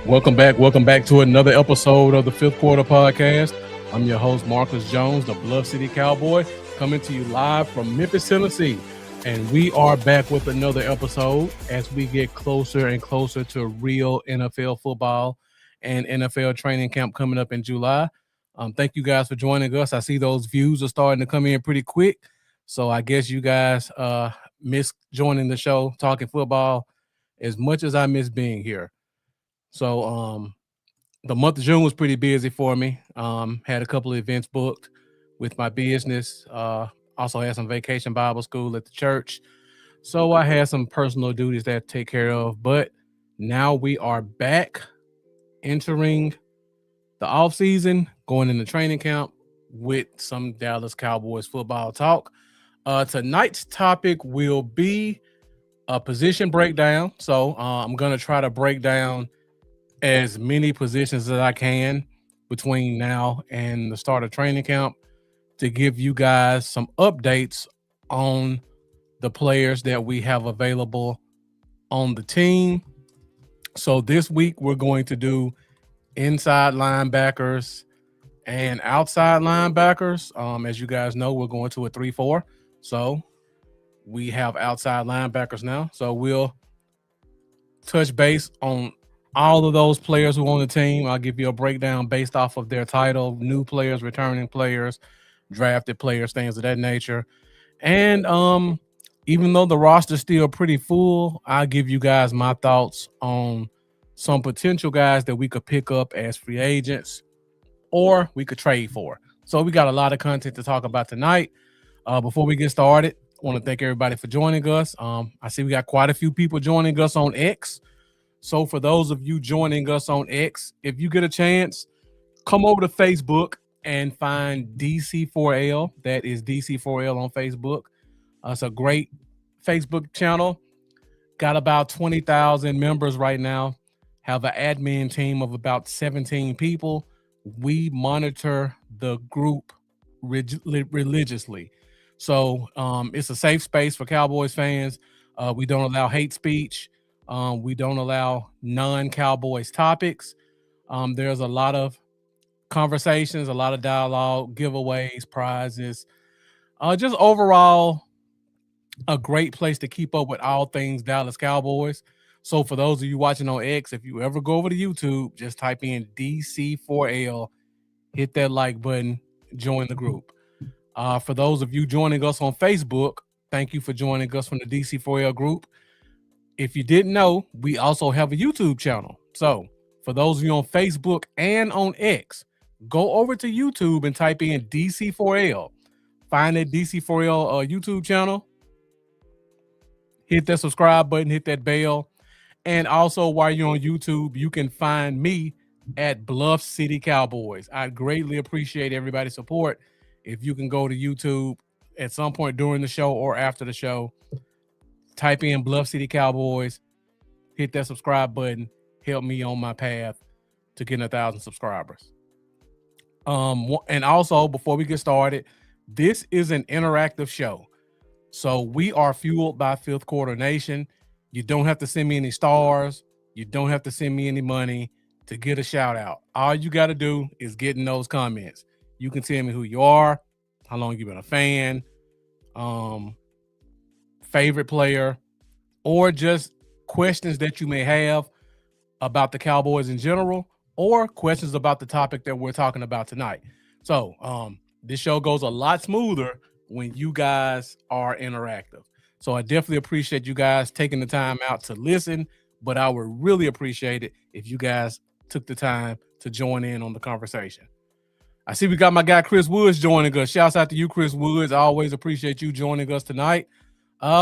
Welcome back to another episode of the Fifth Quarter Podcast. I'm your host, Marcus Jones, the Bluff City Cowboy, coming to you live from Memphis, Tennessee. And we are back with another episode as we get closer and closer to real NFL football and NFL training camp coming up in July. Thank you guys for joining us. I see those views are starting to come in pretty quick. So I guess you guys miss joining the show, talking football, as much as I miss being here. So the month of June was pretty busy for me. Had a couple of events booked with my business. Also had some vacation Bible school at the church. So I had some personal duties that to take care of. But now we are back entering the off season, going into training camp with some Dallas Cowboys football talk. Tonight's topic will be a position breakdown. So I'm going to try to break down as many positions as I can between now and the start of training camp to give you guys some updates on the players that we have available on the team. So this week we're going to do inside linebackers and outside linebackers. As you guys know, we're going to a 3-4. So we have outside linebackers now. So we'll touch base on all of those players who on the team. I'll give you a breakdown based off of their title, new players, returning players, drafted players, things of that nature. And even though the roster's still pretty full, I'll give you guys my thoughts on some potential guys that we could pick up as free agents or we could trade for. So we got a lot of content to talk about tonight. Before we get started, I want to thank everybody for joining us. I see we got quite a few people joining us on X. So for those of you joining us on X, if you get a chance, come over to Facebook and find DC4L. That is DC4L on Facebook. It's a great Facebook channel. Got about 20,000 members right now. Have an admin team of about 17 people. We monitor the group religiously. So it's a safe space for Cowboys fans. We don't allow hate speech. We don't allow non-Cowboys topics. There's a lot of conversations, a lot of dialogue, giveaways, prizes. Just overall, a great place to keep up with all things Dallas Cowboys. So for those of you watching on X, if you ever go over to YouTube, just type in DC4L, hit that like button, join the group. For those of you joining us on Facebook, thank you for joining us from the DC4L group. If you didn't know, we also have a YouTube channel. So for those of you on Facebook and on X, go over to YouTube and type in DC4L. Find that DC4L YouTube channel. Hit that subscribe button, hit that bell. And also while you're on YouTube, you can find me at Bluff City Cowboys. I'd greatly appreciate everybody's support. If you can go to YouTube at some point during the show or after the show, type in Bluff City Cowboys, hit that subscribe button, help me on my path to getting 1,000 subscribers. And also, before we get started, this is an interactive show. So we are fueled by Fifth Quarter Nation. You don't have to send me any stars. You don't have to send me any money to get a shout out. All you got to do is get in those comments. You can tell me who you are, how long you've been a fan, favorite player, or just questions that you may have about the Cowboys in general, or questions about the topic that we're talking about tonight. So this show goes a lot smoother when you guys are interactive. So I definitely appreciate you guys taking the time out to listen, but I would really appreciate it if you guys took the time to join in on the conversation. I see we got my guy Chris Woods joining us. Shouts out to you, Chris Woods. I always appreciate you joining us tonight.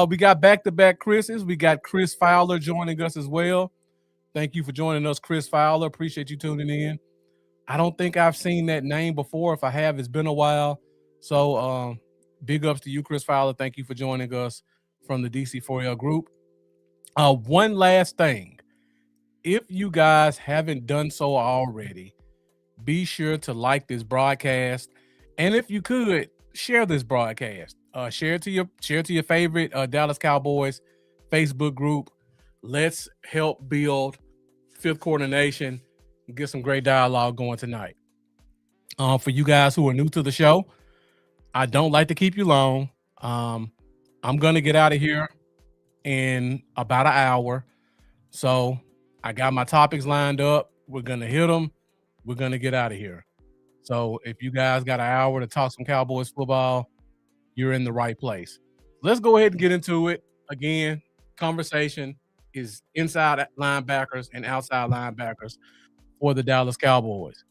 We got back-to-back Chris's. We got Chris Fowler joining us as well. Thank you for joining us, Chris Fowler. Appreciate you tuning in. I don't think I've seen that name before. If I have, it's been a while. So big ups to you, Chris Fowler. Thank you for joining us from the DC4L group. One last thing. If you guys haven't done so already, be sure to like this broadcast. And if you could, share this broadcast. Share it to your favorite Dallas Cowboys Facebook group. Let's help build Fifth Quarter Nation, and get some great dialogue going tonight. For you guys who are new to the show, I don't like to keep you long. I'm going to get out of here in about an hour. So I got my topics lined up. We're going to hit them. We're going to get out of here. So if you guys got an hour to talk some Cowboys football, you're in the right place. Let's go ahead and get into it. Again, conversation is inside linebackers and outside linebackers for the Dallas Cowboys.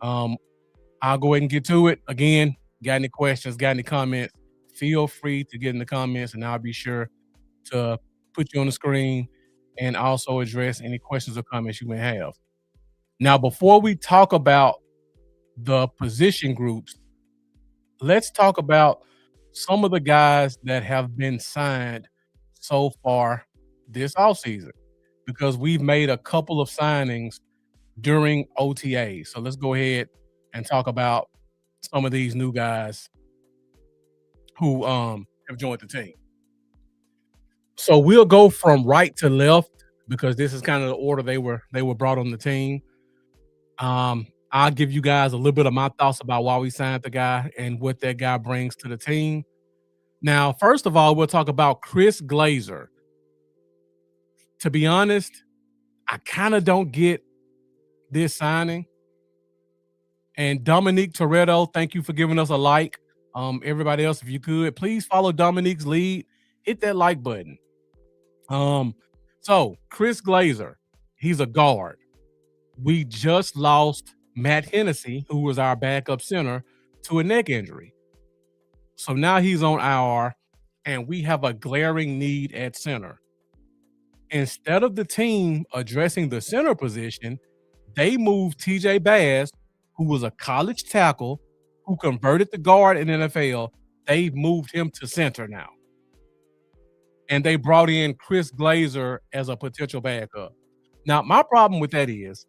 I'll go ahead and get to it. Again, got any questions, got any comments, feel free to get in the comments, and I'll be sure to put you on the screen and also address any questions or comments you may have. Now, before we talk about the position groups, let's talk about some of the guys that have been signed so far this offseason, because we've made a couple of signings during OTA. So let's go ahead and talk about some of these new guys who have joined the team. So we'll go from right to left because this is kind of the order they were brought on the team. I'll give you guys a little bit of my thoughts about why we signed the guy and what that guy brings to the team. Now, first of all, we'll talk about Chris Glazer. To be honest, I kind of don't get this signing. And Dominique Toretto, thank you for giving us a like. Everybody else, if you could, please follow Dominique's lead. Hit that like button. So Chris Glazer, he's a guard. We just lost Matt Hennessy, who was our backup center, to a neck injury. So now he's on IR, and we have a glaring need at center. Instead of the team addressing the center position, they moved TJ Bass, who was a college tackle, who converted to guard in NFL. They moved him to center now. And they brought in Chris Glazer as a potential backup. Now, my problem with that is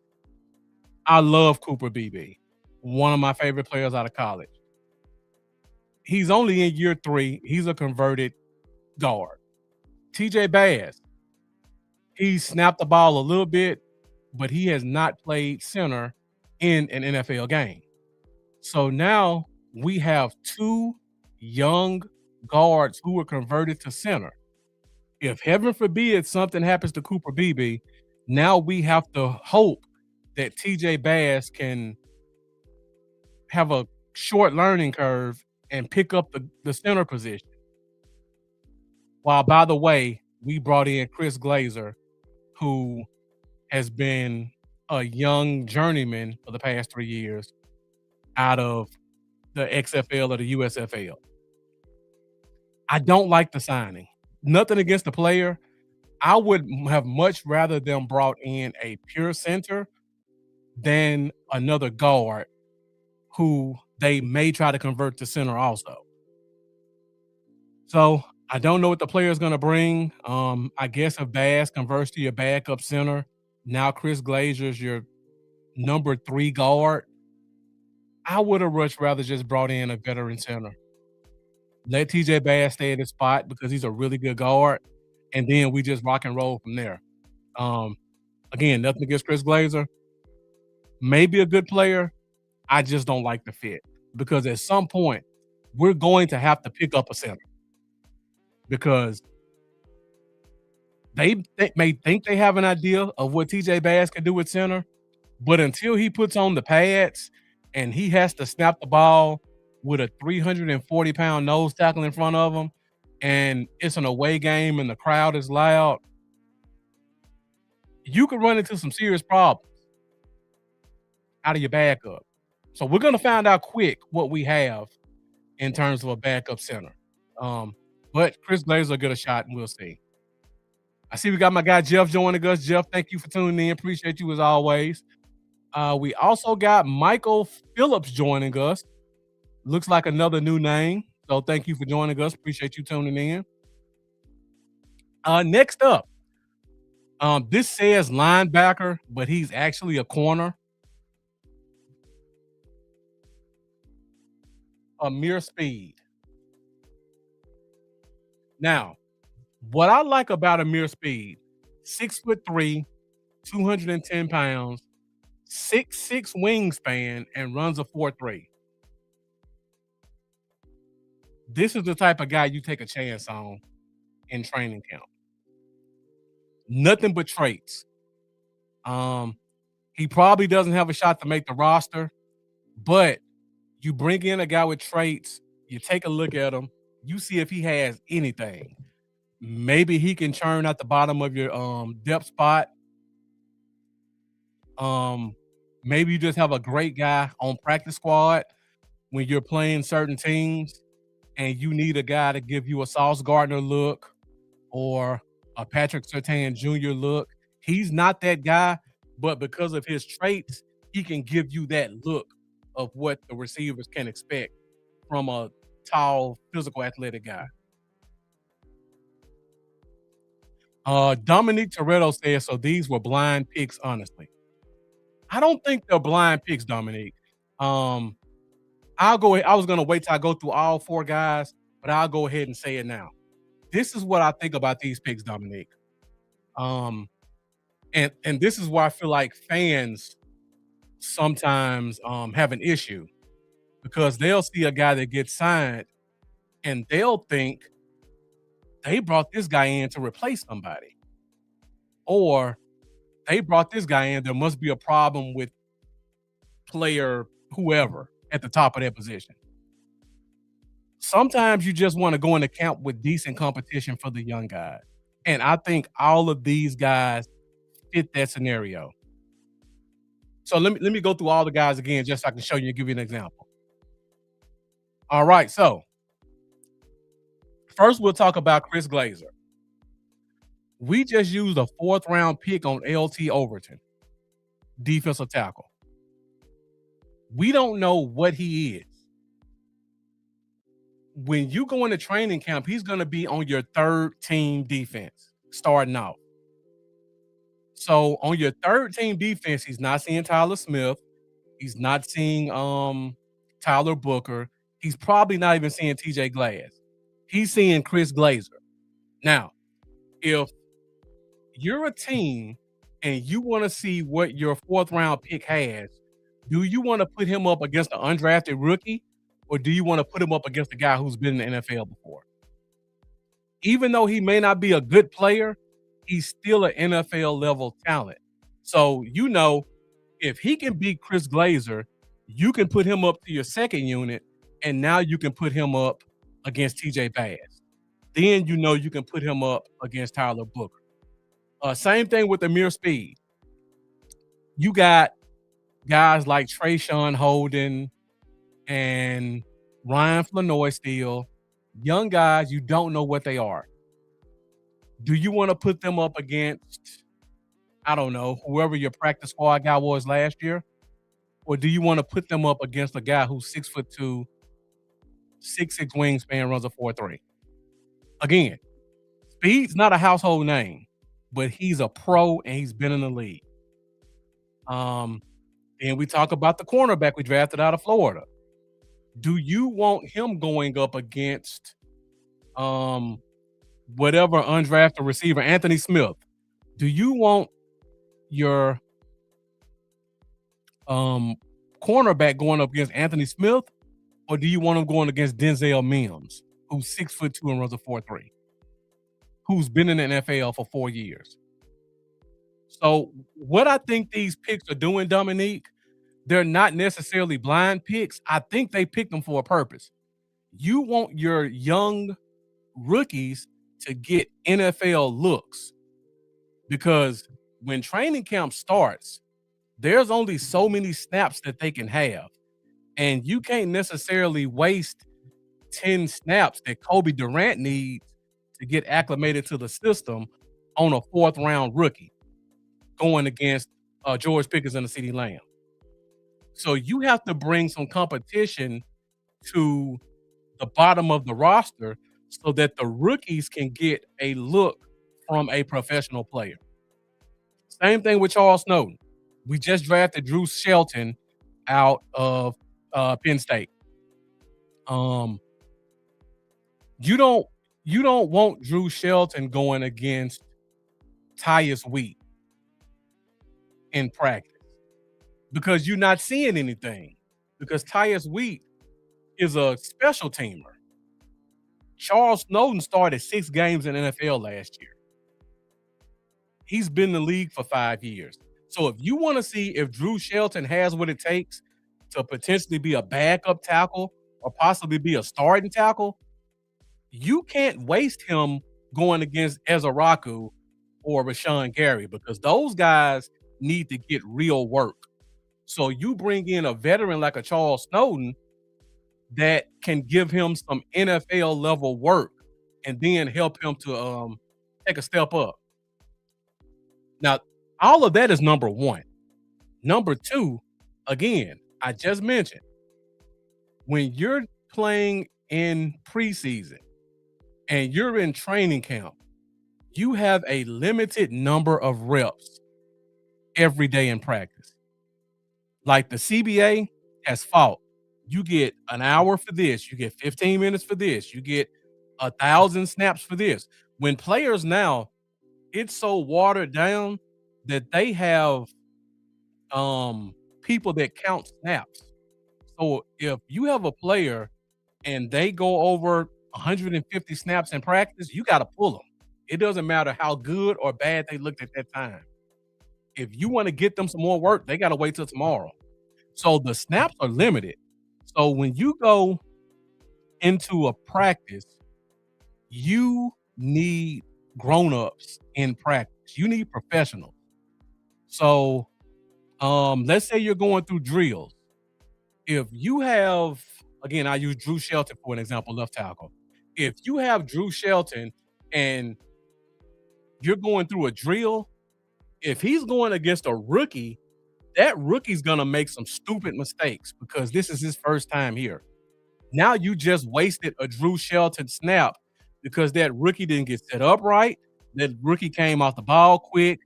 I love Cooper Beebe, one of my favorite players out of college. He's only in year 3. He's a converted guard. TJ Bass, he snapped the ball a little bit, but he has not played center in an NFL game. So now we have 2 young guards who were converted to center. If heaven forbid something happens to Cooper Beebe, now we have to hope that TJ Bass can have a short learning curve and pick up the center position. While, by the way, we brought in Chris Glazer, who has been a young journeyman for the past 3 years out of the XFL or the USFL. I don't like the signing. Nothing against the player. I would have much rather them brought in a pure center than another guard who they may try to convert to center also. So I don't know what the player is going to bring. I guess if Bass converts to your backup center, now Chris Glazer is your number 3 guard. I would have much rather just brought in a veteran center. Let TJ Bass stay in his spot because he's a really good guard, and then we just rock and roll from there. Again, nothing against Chris Glazer. Maybe a good player. I just don't like the fit because at some point we're going to have to pick up a center because they may think they have an idea of what TJ Bass can do with center, but until he puts on the pads and he has to snap the ball with a 340-pound nose tackle in front of him, and it's an away game and the crowd is loud, you could run into some serious problems out of your backup. So we're going to find out quick what we have in terms of a backup center. But Chris Glazer will get a shot, and we'll see. I see we got my guy Jeff joining us. Jeff, thank you for tuning in. Appreciate you as always. We also got Michael Phillips joining us. Looks like another new name. So thank you for joining us. Appreciate you tuning in. Next up, this says linebacker, but he's actually a corner. Amir Speed. Now, what I like about Amir Speed, 6'3", 210 pounds, 6'6" wingspan, and runs a 4.3. This is the type of guy you take a chance on in training camp. Nothing but traits. Um, he probably doesn't have a shot to make the roster, but you bring in a guy with traits, you take a look at him, you see if he has anything. Maybe he can churn at the bottom of your depth spot. Maybe you just have a great guy on practice squad when you're playing certain teams and you need a guy to give you a Sauce Gardner look or a Patrick Surtain Jr. look. He's not that guy, but because of his traits, he can give you that look of what the receivers can expect from a tall, physical, athletic guy. Dominique Toretto says, so these were blind picks, honestly. I don't think they're blind picks, Dominique. I'll go ahead. I was gonna wait till I go through all four guys, but I'll go ahead and say it now. This is what I think about these picks, Dominique. Um, and this is why I feel like fans sometimes have an issue because they'll see a guy that gets signed and they'll think they brought this guy in to replace somebody, or they brought this guy in. There must be a problem with player whoever at the top of that position. Sometimes you just want to go into camp with decent competition for the young guys. And I think all of these guys fit that scenario. So let me go through all the guys again just so I can show you and give you an example. All right, so first we'll talk about Chris Glazer. We just used a 4th round pick on LT Overton, defensive tackle. We don't know what he is. When you go into training camp, he's going to be on your 3rd team defense starting out. So on your 3rd team defense, he's not seeing Tyler Smith. He's not seeing Tyler Booker. He's probably not even seeing TJ Glass. He's seeing Chris Glazer. Now, if you're a team and you want to see what your 4th round pick has, do you want to put him up against an undrafted rookie, or do you want to put him up against a guy who's been in the NFL before? Even though he may not be a good player, he's still an NFL level talent. So, if he can beat Chris Glazer, you can put him up to your 2nd unit, and now you can put him up against TJ Bass. Then you can put him up against Tyler Booker. Same thing with Amir Speed. You got guys like Trayshawn Holden and Ryan Flanoy still. Young guys, you don't know what they are. Do you want to put them up against, I don't know, whoever your practice squad guy was last year? Or do you want to put them up against a guy who's 6'2", 6'6" wingspan, runs a 4.3? Again, Speed's not a household name, but he's a pro and he's been in the league. And we talk about the cornerback we drafted out of Florida. Do you want him going up against whatever undrafted receiver, Anthony Smith? Do you want your cornerback going up against Anthony Smith, or do you want him going against Denzel Mims, who's 6'2" and runs a 4.3, who's been in the NFL for 4 years? So what I think these picks are doing, Dominique, they're not necessarily blind picks. I think they picked them for a purpose. You want your young rookies to get NFL looks, because when training camp starts, there's only so many snaps that they can have. And you can't necessarily waste 10 snaps that Kobe Durant needs to get acclimated to the system on a 4th round rookie going against George Pickens and CeeDee Lamb. So you have to bring some competition to the bottom of the roster so that the rookies can get a look from a professional player. Same thing with Charles Snowden. We just drafted Drew Shelton out of Penn State. You don't want Drew Shelton going against Tyus Wheat. in practice because you're not seeing anything. Because Tyus Wheat is a special teamer. Charles Snowden started 6 games in the NFL last year. He's been in the league for 5 years. So if you want to see if Drew Shelton has what it takes to potentially be a backup tackle or possibly be a starting tackle, you can't waste him going against Ezaraku or Rashawn Gary because those guys need to get real work. So you bring in a veteran like a Charles Snowden that can give him some NFL level work and then help him to take a step up. Now, all of that is number one. Number two, again, I just mentioned when you're playing in preseason and you're in training camp, you have a limited number of reps every day in practice. Like the CBA has fought. You get an hour for this, you get 15 minutes for this, you get 1,000 snaps for this. When players now, it's so watered down that they have people that count snaps. So if you have a player and they go over 150 snaps in practice, you got to pull them. It doesn't matter how good or bad they looked at that time. If you want to get them some more work, they got to wait till tomorrow. So the snaps are limited. So when you go into a practice, you need grown-ups in practice. You need professionals. So let's say you're going through drills. If you have, again, I use Drew Shelton for an example, left tackle. If you have Drew Shelton and you're going through a drill, if he's going against a rookie, that rookie's going to make some stupid mistakes because this is his first time here. Now you just wasted a Drew Shelton snap because that rookie didn't get set up right. That rookie came off the ball quick.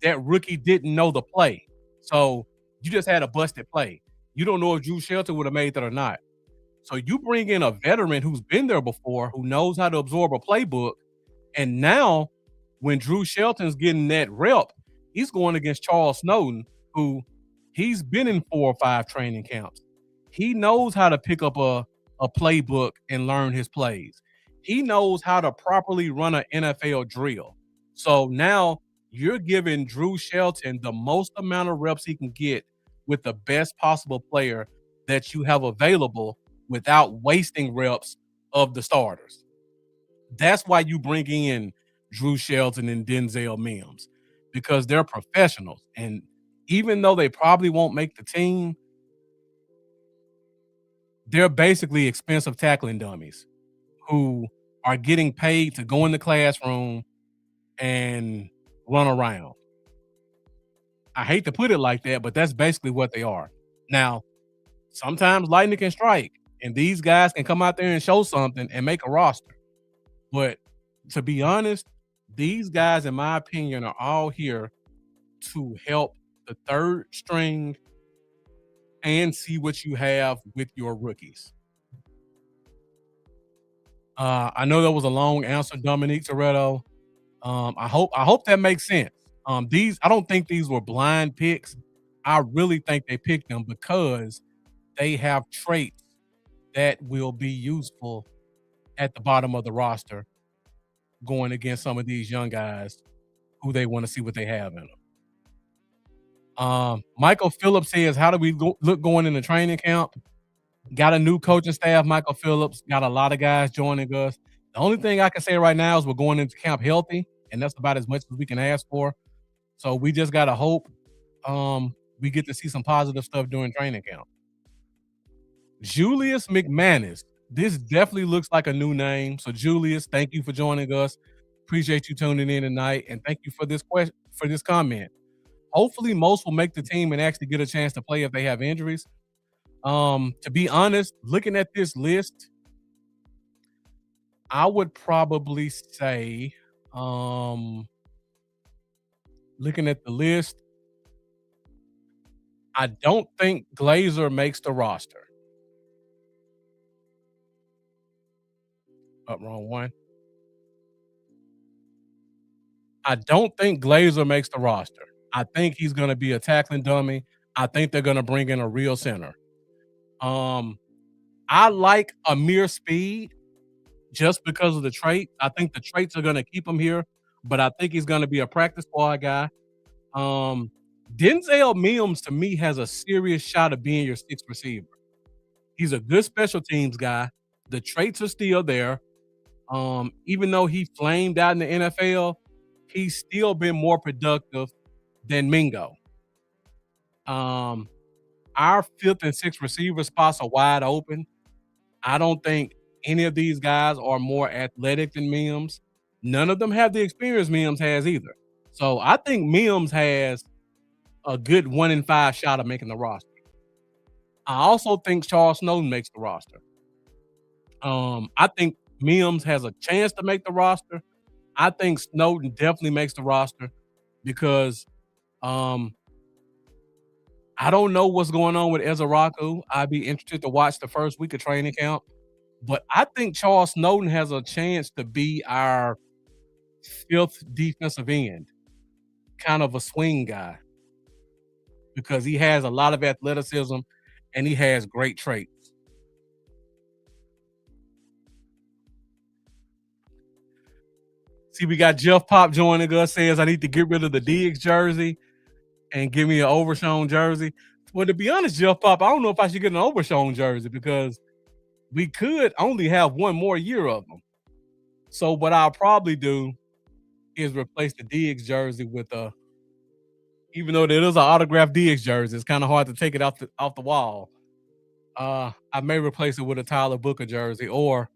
That rookie didn't know the play. So you just had a busted play. You don't know if Drew Shelton would have made that or not. So you bring in a veteran who's been there before, who knows how to absorb a playbook. And now when Drew Shelton's getting that rep, he's going against Charles Snowden, who he's been in 4 or 5 training camps. He knows how to pick up a playbook and learn his plays. He knows how to properly run an NFL drill. So now you're giving Drew Shelton the most amount of reps he can get with the best possible player that you have available without wasting reps of the starters. That's why you bring in Drew Shelton and Denzel Mims, because they're professionals. And even though they probably won't make the team, they're basically expensive tackling dummies who are getting paid to go in the classroom and run around. I hate to put it like that, but that's basically what they are. Now, sometimes lightning can strike, and these guys can come out there and show something and make a roster. But to be honest, these guys, in my opinion, are all here to help the third string and see what you have with your rookies. I know that was a long answer, Dominique Toretto. I hope that makes sense. I don't think these were blind picks. I really think they picked them because they have traits that will be useful at the bottom of the roster going against some of these young guys who they want to see what they have in them. Michael Phillips says, how do we look going into training camp? Got a new coaching staff, Michael Phillips. Got a lot of guys joining us. The only thing I can say right now is we're going into camp healthy, and that's about as much as we can ask for. So we just got to hope we get to see some positive stuff during training camp. Julius McManus. This definitely looks like a new name. So Julius, thank you for joining us. Appreciate you tuning in tonight, and thank you for this comment. Hopefully, most will make the team and actually get a chance to play if they have injuries. To be honest, looking at this list, I would probably say, looking at the list, I don't think Glazer makes the roster. Wrong one. I don't think Glazer makes the roster. I think he's gonna be a tackling dummy. I think they're gonna bring in a real center. Um, I like Amir Speed just because of the trait. I think the traits are gonna keep him here, but I think he's gonna be a practice squad guy. Um, Denzel Mims to me has a serious shot of being your sixth receiver. He's a good special teams guy. The traits are still there. Even though he flamed out in the NFL, he's still been more productive than Mingo. Um, our fifth and sixth receiver spots are wide open. I don't think any of these guys are more athletic than Mims. None of them have the experience Mims has either. So I think Mims has a good 1 in 5 shot of making the roster. I also think Charles Snowden makes the roster. I think Mims has a chance to make the roster. I think Snowden definitely makes the roster because um, I don't know what's going on with Ezaraku. I'd be interested to watch the first week of training camp. But I think Charles Snowden has a chance to be our fifth defensive end, kind of a swing guy, because he has a lot of athleticism and he has great traits. See, we got Jeff Pop joining us, says I need to get rid of the Diggs jersey and give me an Overshown jersey. Well, to be honest, Jeff Pop, I don't know if I should get an Overshown jersey because we could only have one more year of them. So what I'll probably do is replace the Diggs jersey with a, even though there is an autographed Diggs jersey, it's kind of hard to take it off the wall. I may replace it with a Tyler Booker jersey, or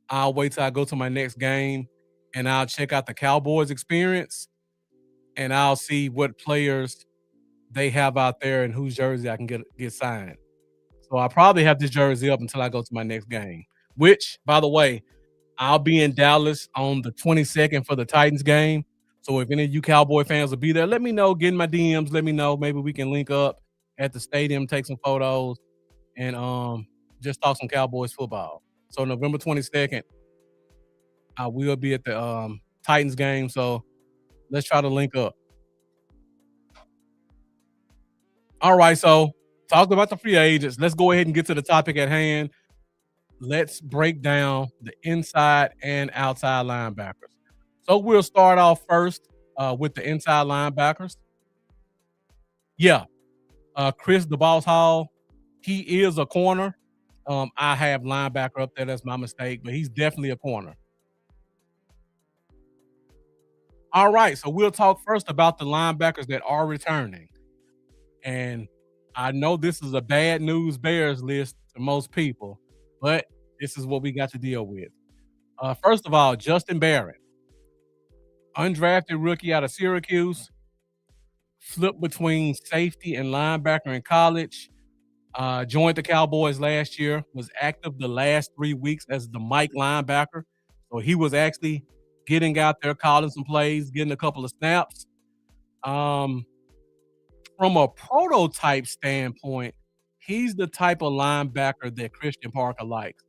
I'll wait till I go to my next game and I'll check out the Cowboys experience and I'll see what players they have out there and whose jersey I can get signed. So I'll probably have this jersey up until I go to my next game, which, by the way, I'll be in Dallas on the 22nd for the Titans game. So if any of you Cowboy fans will be there, let me know. Get in my DMs. Let me know. Maybe we can link up at the stadium, take some photos, and just talk some Cowboys football. So November 22nd, I will be at the Titans game. So let's try to link up. All right. So talking about the free agents, let's go ahead and get to the topic at hand. Let's break down the inside and outside linebackers. So we'll start off first with the inside linebackers. Yeah, Chris the Boss Hall, he is a corner. I have linebacker up there. That's my mistake, but he's definitely a corner. All right, so we'll talk first about the linebackers that are returning. And I know this is a bad news Bears list to most people, but this is what we got to deal with. First of all, Justin Barrett, undrafted rookie out of Syracuse, flipped between safety and linebacker in college. Joined the Cowboys last year, was active the last 3 weeks as the Mike linebacker. So he was actually getting out there, calling some plays, getting a couple of snaps. From a prototype standpoint, he's the type of linebacker that Christian Parker likes.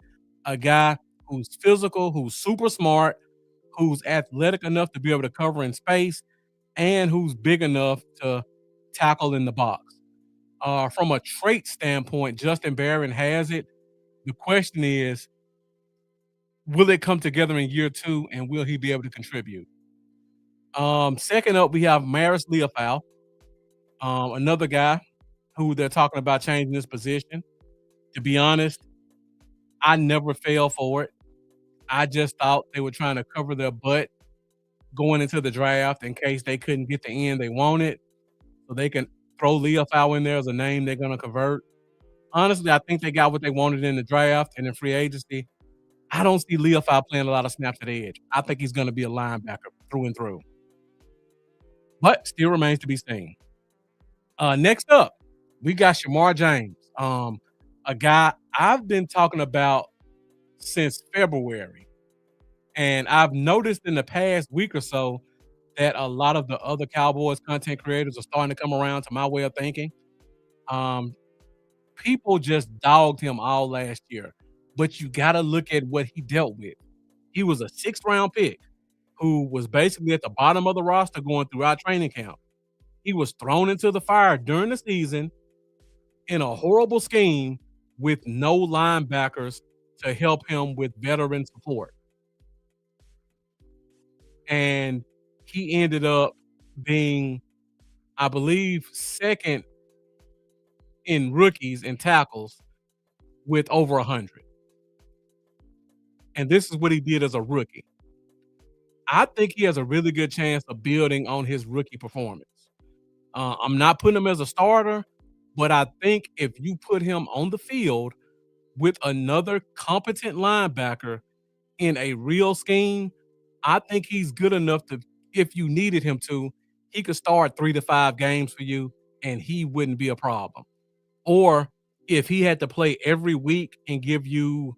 A guy who's physical, who's super smart, who's athletic enough to be able to cover in space, and who's big enough to tackle in the box. From a trait standpoint, Justin Barron has it. The question is, will it come together in year 2, and will he be able to contribute? Second up, we have Maris Leofau, another guy who they're talking about changing his position. To be honest, I never fell for it. I just thought they were trying to cover their butt going into the draft in case they couldn't get the end they wanted, so they can throw Leofau in there as a name they're going to convert. Honestly, I think they got what they wanted in the draft and in free agency. I don't see Leofau playing a lot of snaps at edge. I think he's going to be a linebacker through and through, but still remains to be seen. Next up, we got Shamar James, a guy I've been talking about since February, and I've noticed in the past week or so that a lot of the other Cowboys content creators are starting to come around to my way of thinking. Um, People just dogged him all last year, but you got to look at what he dealt with. He was a 6th round pick who was basically at the bottom of the roster going throughout training camp. He was thrown into the fire during the season in a horrible scheme with no linebackers to help him with veteran support. And he ended up being, I believe, second in rookies and tackles with over 100. And this is what he did as a rookie. I think he has a really good chance of building on his rookie performance. I'm not putting him as a starter, but I think if you put him on the field with another competent linebacker in a real scheme, I think he's good enough to, if you needed him to, he could start 3 to 5 games for you and he wouldn't be a problem. Or if he had to play every week and give you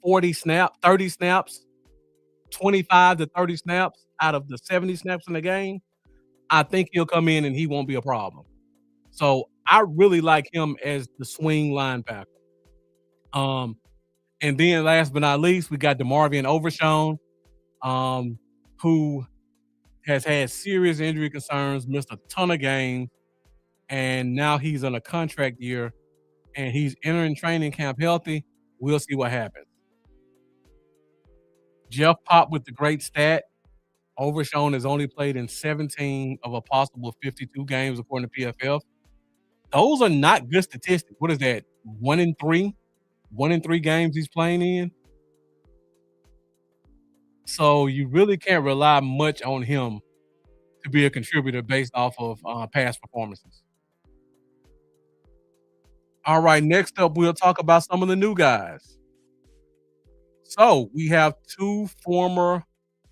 30 snaps, 25 to 30 snaps out of the 70 snaps in the game, I think he'll come in and he won't be a problem. So I really like him as the swing linebacker. Um, and then last but not least, we got DeMarvion Overshown, who has had serious injury concerns, missed a ton of games, and now he's on a contract year and he's entering training camp healthy. We'll see what happens. Jeff Pop with the great stat. Overshown has only played in 17 of a possible 52 games according to PFF. Those are not good statistics. What is that? 1 in 3? 1 in 3 games he's playing in? So you really can't rely much on him to be a contributor based off of past performances. All right, next up, we'll talk about some of the new guys. So we have 2 former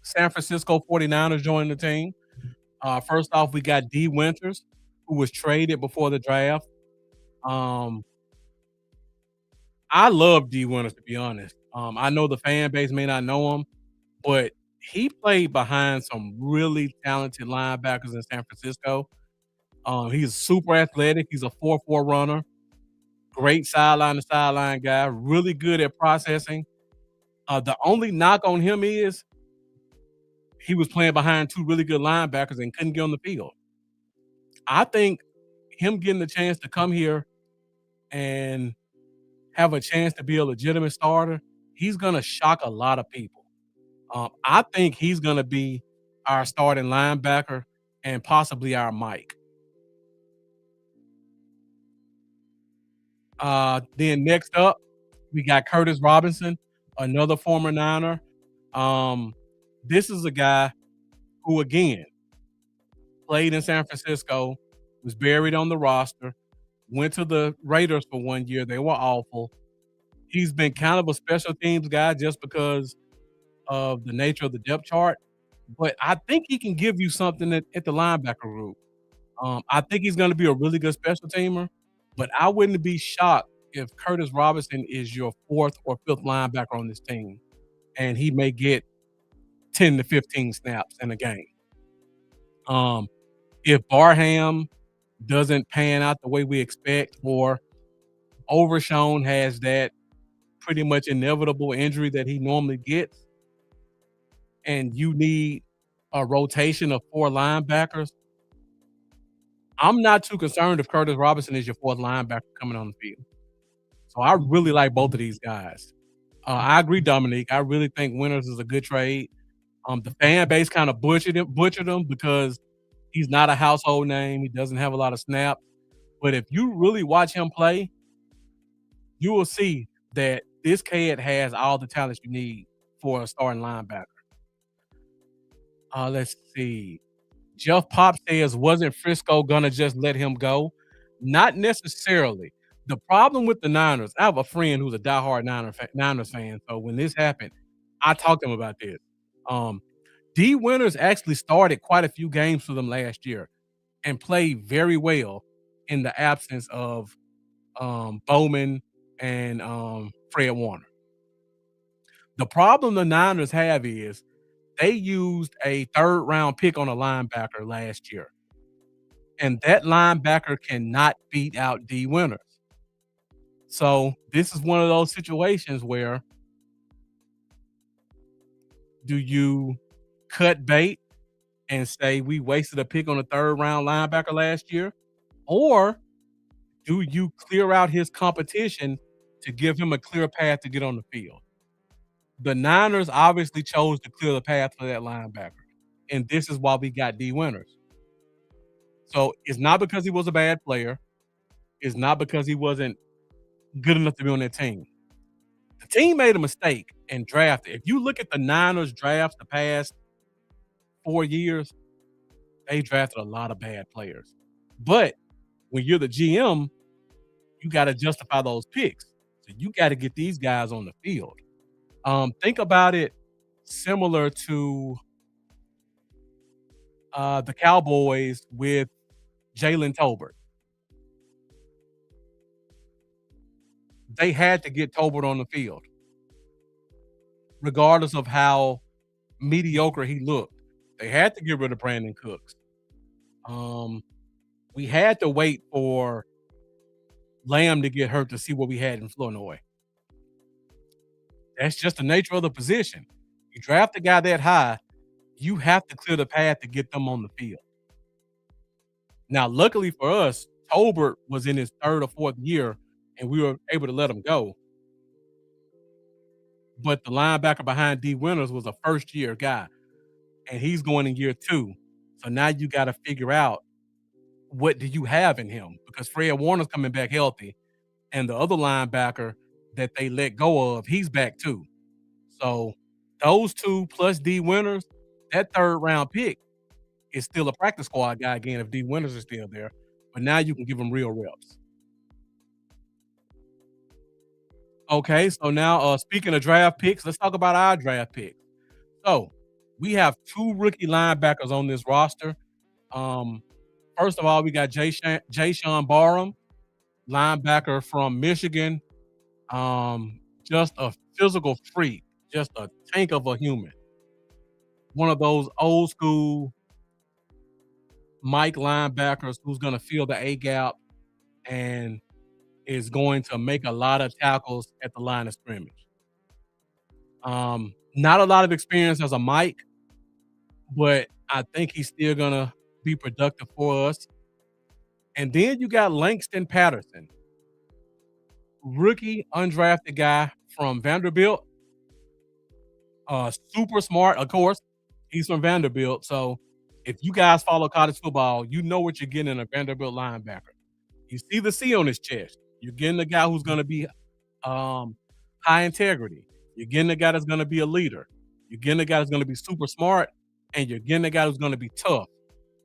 San Francisco 49ers joining the team. First off, we got D. Winters, who was traded before the draft. I love D. Winters, to be honest. I know the fan base may not know him, but he played behind some really talented linebackers in San Francisco. He's super athletic. He's a 4.4 runner. Great sideline to sideline guy. Really good at processing. The only knock on him is he was playing behind 2 really good linebackers and couldn't get on the field. I think him getting the chance to come here and have a chance to be a legitimate starter, he's going to shock a lot of people. I think he's going to be our starting linebacker and possibly our Mike. Then next up, we got Curtis Robinson, another former Niner. This is a guy who, again, played in San Francisco, was buried on the roster, went to the Raiders for 1 year. They were awful. He's been kind of a special teams guy just because of the nature of the depth chart, but I think he can give you something at the linebacker group. I think he's going to be a really good special teamer, but I wouldn't be shocked if Curtis Robinson is your 4th or 5th linebacker on this team, and he may get 10 to 15 snaps in a game. If Barham doesn't pan out the way we expect, or Overshown has that pretty much inevitable injury that he normally gets, and you need a rotation of 4 linebackers, I'm not too concerned if Curtis Robinson is your 4th linebacker coming on the field. So I really like both of these guys. I agree, Dominique. I really think Winters is a good trade. The fan base kind of butchered him because he's not a household name. He doesn't have a lot of snaps. But if you really watch him play, you will see that this kid has all the talents you need for a starting linebacker. Let's see. Jeff Pop says, wasn't Frisco gonna just let him go? Not necessarily. The problem with the Niners, I have a friend who's a diehard Niners fan. So when this happened, I talked to him about this. D. Winters actually started quite a few games for them last year and played very well in the absence of Bowman and Fred Warner. The problem the Niners have is they used a 3rd round pick on a linebacker last year, and that linebacker cannot beat out D. Winters. So this is one of those situations where do you cut bait and say we wasted a pick on a third round linebacker last year? Or do you clear out his competition to give him a clear path to get on the field? The Niners obviously chose to clear the path for that linebacker, and this is why we got D Winters. So it's not because he was a bad player. It's not because he wasn't good enough to be on that team. The team made a mistake and drafted. If you look at the Niners drafts the past 4 years, they drafted a lot of bad players. But when you're the GM, you got to justify those picks. So you got to get these guys on the field. Think about it similar to the Cowboys with Jalen Tolbert. They had to get Tolbert on the field, regardless of how mediocre he looked. They had to get rid of Brandon Cooks. We had to wait for Lamb to get hurt to see what we had in Flournoy. That's just the nature of the position. You draft a guy that high, you have to clear the path to get them on the field. Now, luckily for us, Tolbert was in his third or fourth year, and we were able to let him go. But the linebacker behind D Winters was a first-year guy, and he's going in year 2. So now you got to figure out, what do you have in him? Because Fred Warner's coming back healthy, and the other linebacker that they let go of, he's back too. So those two plus D Winters, that third round pick is still a practice squad guy again if D Winters is still there. But now you can give him real reps. Okay, so now speaking of draft picks, let's talk about our draft picks. So we have 2 rookie linebackers on this roster. Um, First of all, we got Jay Barham, linebacker from Michigan. Just a physical freak, just a tank of a human. One of those old school Mike linebackers who's going to fill the A gap and is going to make a lot of tackles at the line of scrimmage. Not a lot of experience as a Mike, but I think he's still going to be productive for us. And then you got Langston Patterson, rookie undrafted guy from Vanderbilt. Super smart, of course. He's from Vanderbilt. So if you guys follow college football, you know what you're getting in a Vanderbilt linebacker. You see the C on his chest. You're getting a guy who's going to be high integrity. You're getting a guy that's going to be a leader. You're getting a guy that's going to be super smart, and you're getting a guy who's going to be tough.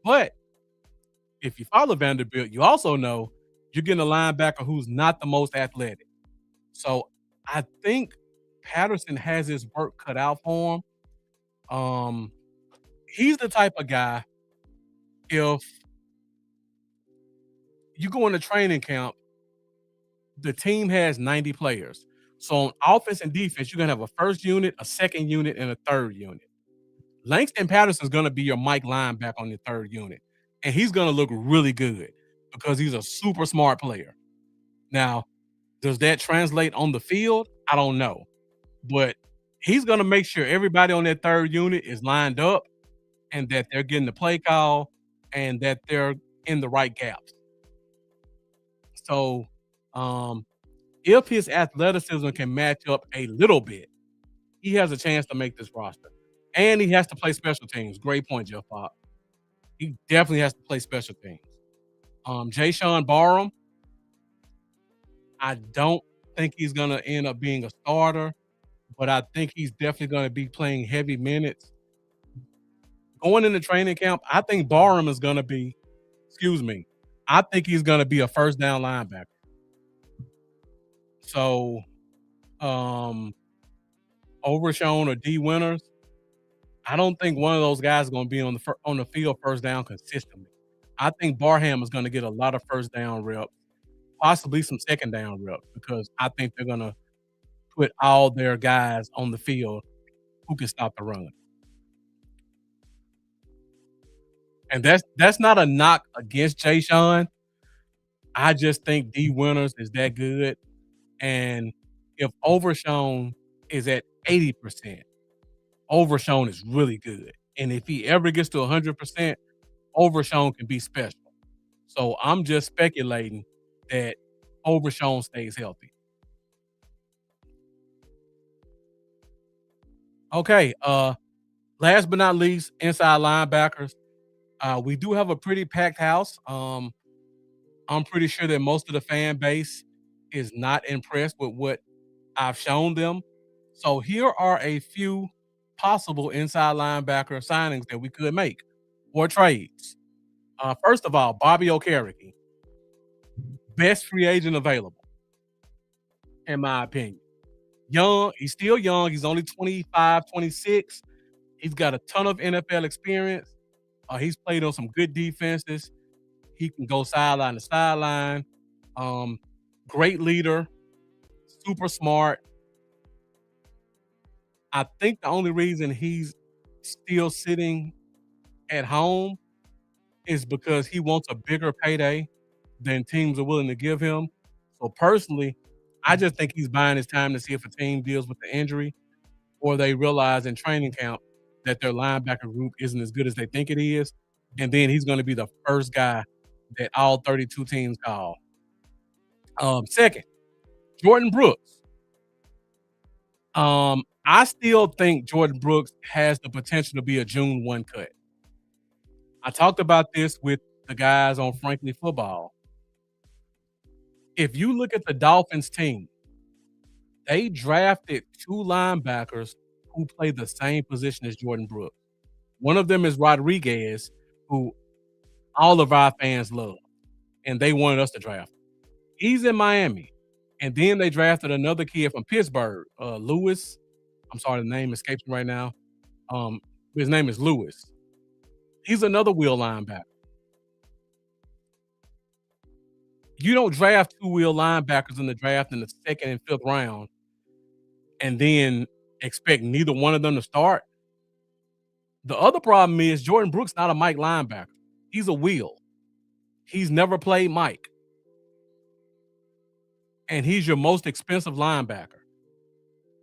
But if you follow Vanderbilt, you also know you're getting a linebacker who's not the most athletic. So I think Patterson has his work cut out for him. He's the type of guy, if you go into training camp, the team has 90 players. So on offense and defense, you're going to have a first unit, a second unit, and a third unit. Langston Patterson is going to be your Mike linebacker on your third unit. And he's going to look really good because he's a super smart player. Now, does that translate on the field? I don't know. But he's going to make sure everybody on that third unit is lined up and that they're getting the play call and that they're in the right gaps. So, if his athleticism can match up a little bit, he has a chance to make this roster. And he has to play special teams. Great point, Jeff Pop. He definitely has to play special teams. Jay Barham, I don't think he's going to end up being a starter, but I think he's definitely going to be playing heavy minutes. Going into training camp, I think Barham is going to be, I think he's going to be a first down linebacker. So, Overshown or D Winters, I don't think one of those guys is going to be on the field first down consistently. I think Barham is going to get a lot of first down reps, possibly some second down reps, because I think they're going to put all their guys on the field who can stop the run. And that's not a knock against Jay Sean. I just think D Winters is that good. And if Overshown is at 80%, Overshown is really good. And if he ever gets to 100%, Overshown can be special. So I'm just speculating that Overshown stays healthy. Okay. Last but not least, inside linebackers. We do have a pretty packed house. I'm pretty sure that most of the fan base is not impressed with what I've shown them. So here are a few possible inside linebacker signings that we could make or trades. First of all, Bobby Okereke, best free agent available, in my opinion. Young, he's still young. He's only 25, 26. He's got a ton of NFL experience. He's played on some good defenses. He can go sideline to sideline. Um, Great leader, super smart. I think the only reason he's still sitting at home is because he wants a bigger payday than teams are willing to give him. So personally, I just think he's buying his time to see if a team deals with the injury or they realize in training camp that their linebacker group isn't as good as they think it is. And then he's going to be the first guy that all 32 teams call. Second, Jordan Brooks. I still think Jordan Brooks has the potential to be a June 1 cut. I talked about this with the guys on Frankly Football. If you look at the Dolphins team, they drafted two linebackers who play the same position as Jordan Brooks. One of them is Rodriguez, who all of our fans love, and they wanted us to draft. He's in Miami. And then they drafted another kid from Pittsburgh, Lewis. I'm sorry, the name escapes me right now. His name is Lewis. He's another wheel linebacker. You don't draft two wheel linebackers in the draft in the second and fifth round and then expect neither one of them to start. The other problem is Jordan Brooks not a Mike linebacker. He's a wheel. He's never played Mike. And he's your most expensive linebacker.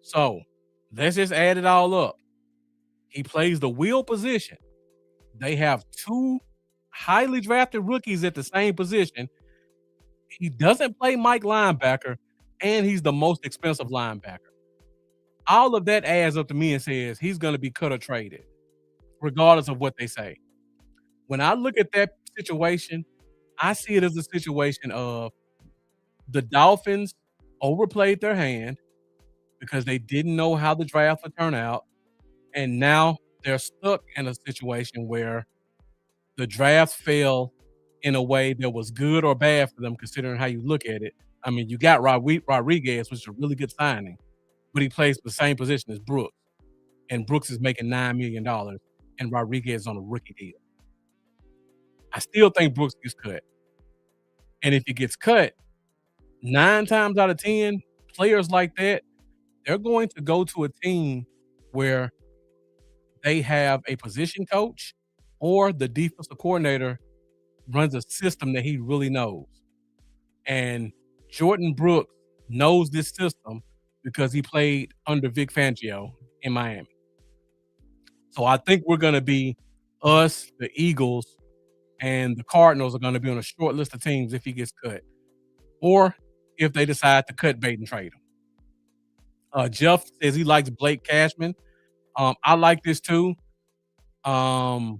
So let's just add it all up. He plays the wheel position. They have two highly drafted rookies at the same position. He doesn't play Mike linebacker, and he's the most expensive linebacker. All of that adds up to me and says he's going to be cut or traded, regardless of what they say. When I look at that situation, I see it as a situation of the Dolphins overplayed their hand because they didn't know how the draft would turn out. And now they're stuck in a situation where the draft fell in a way that was good or bad for them, considering how you look at it. I mean, you got Rodriguez, which is a really good signing, but he plays the same position as Brooks. And Brooks is making $9 million, and Rodriguez is on a rookie deal. I still think Brooks gets cut. And if he gets cut, 9 times out of 10, players like that, they're going to go to a team where they have a position coach or the defensive coordinator runs a system that he really knows. And Jordan Brooks knows this system because he played under Vic Fangio in Miami. So I think we're going to be us, the Eagles, and the Cardinals are going to be on a short list of teams if he gets cut. Or if they decide to cut bait and trade him. Jeff says he likes Blake Cashman. I like this too. I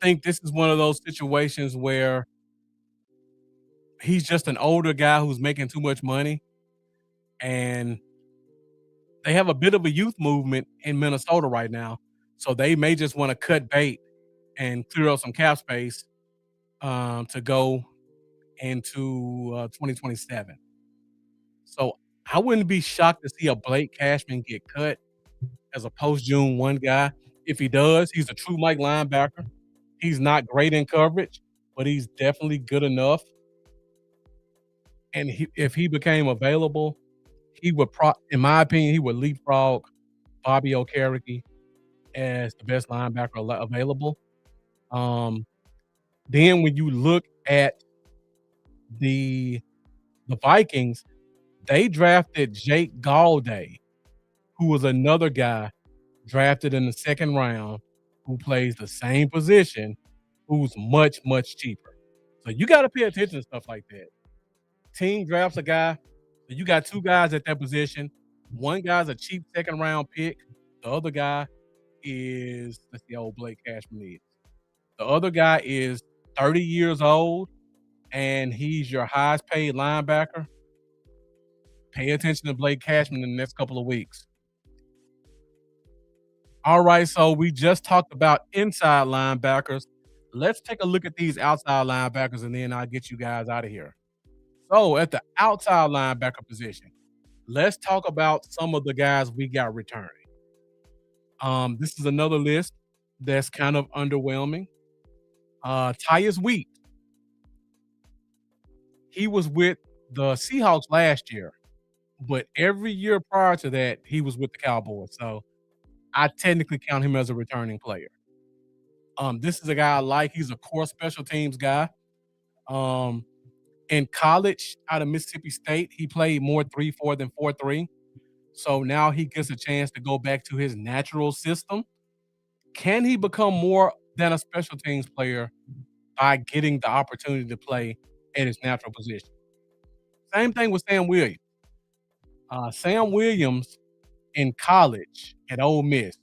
think this is one of those situations where he's just an older guy who's making too much money. And they have a bit of a youth movement in Minnesota right now. So they may just want to cut bait and clear up some cap space to go into 2027. So I wouldn't be shocked to see a Blake Cashman get cut as a post-June 1 guy. If he does, he's a true Mike linebacker. He's not great in coverage, but he's definitely good enough. And if he became available, he would, in my opinion, he would leapfrog Bobby Okereke as the best linebacker available. Then when you look at the Vikings, they drafted Jake Gallaudet, who was another guy drafted in the second round who plays the same position, who's much, much cheaper. So you got to pay attention to stuff like that. Team drafts a guy, so you got two guys at that position. One guy's a cheap second round pick. The other guy is, let's see how old Blake Cashman is. The other guy is 30 years old, and he's your highest paid linebacker. Pay attention to Blake Cashman in the next couple of weeks. All right, so we just talked about inside linebackers. Let's take a look at these outside linebackers, and then I'll get you guys out of here. So at the outside linebacker position, let's talk about some of the guys we got returning. This is another list that's kind of underwhelming. Tyus Wheat, he was with the Seahawks last year, but every year prior to that, he was with the Cowboys. So I technically count him as a returning player. This is a guy I like. He's a core special teams guy. Um, in college, out of Mississippi State, he played more 3-4 than 4-3. So now he gets a chance to go back to his natural system. Can he become more than a special teams player by getting the opportunity to play at his natural position? Same thing with Sam Williams. Sam Williams in college at Ole Miss,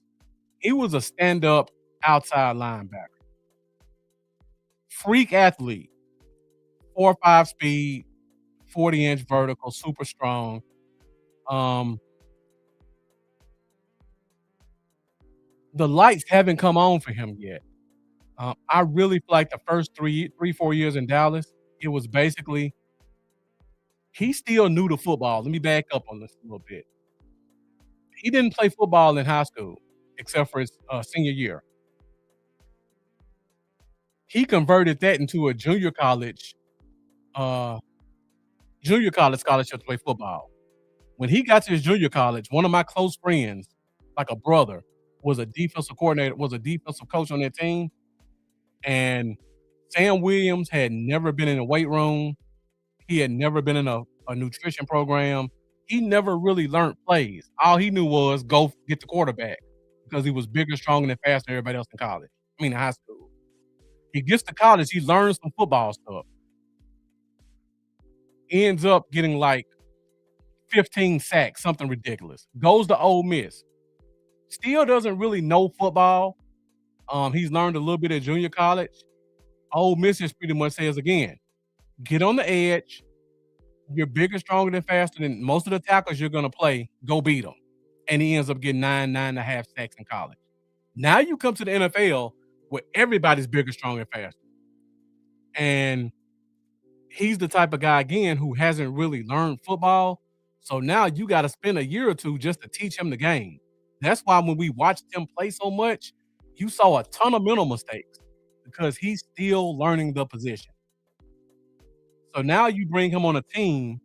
he was a stand-up outside linebacker. Freak athlete, 4.5 speed, 40-inch vertical, super strong. The lights haven't come on for him yet. I really feel like the first 4 years in Dallas, it was basically he still new to football. Let me back up on this a little bit. He didn't play football in high school except for his senior year. He converted that into a uh, junior college scholarship to play football. When he got to his junior college, one of my close friends, like a brother, was a defensive coordinator, was a defensive coach on that team. And Sam Williams had never been in a weight room. He had never been in a nutrition program. He never really learned plays. All he knew was go get the quarterback because he was bigger, stronger, and faster than everybody else in college. I mean, in high school. He gets to college, he learns some football stuff. Ends up getting like 15 sacks, something ridiculous. Goes to Ole Miss. Still doesn't really know football. He's learned a little bit at junior college. Ole Miss just pretty much says again, get on the edge. You're bigger, stronger, than faster than most of the tackles you're going to play. Go beat them. And he ends up getting 9.5 sacks in college. Now you come to the NFL where everybody's bigger, stronger, and faster. And he's the type of guy, again, who hasn't really learned football. So now you got to spend a year or two just to teach him the game. That's why when we watched him play so much, you saw a ton of mental mistakes because he's still learning the position. So now you bring him on a team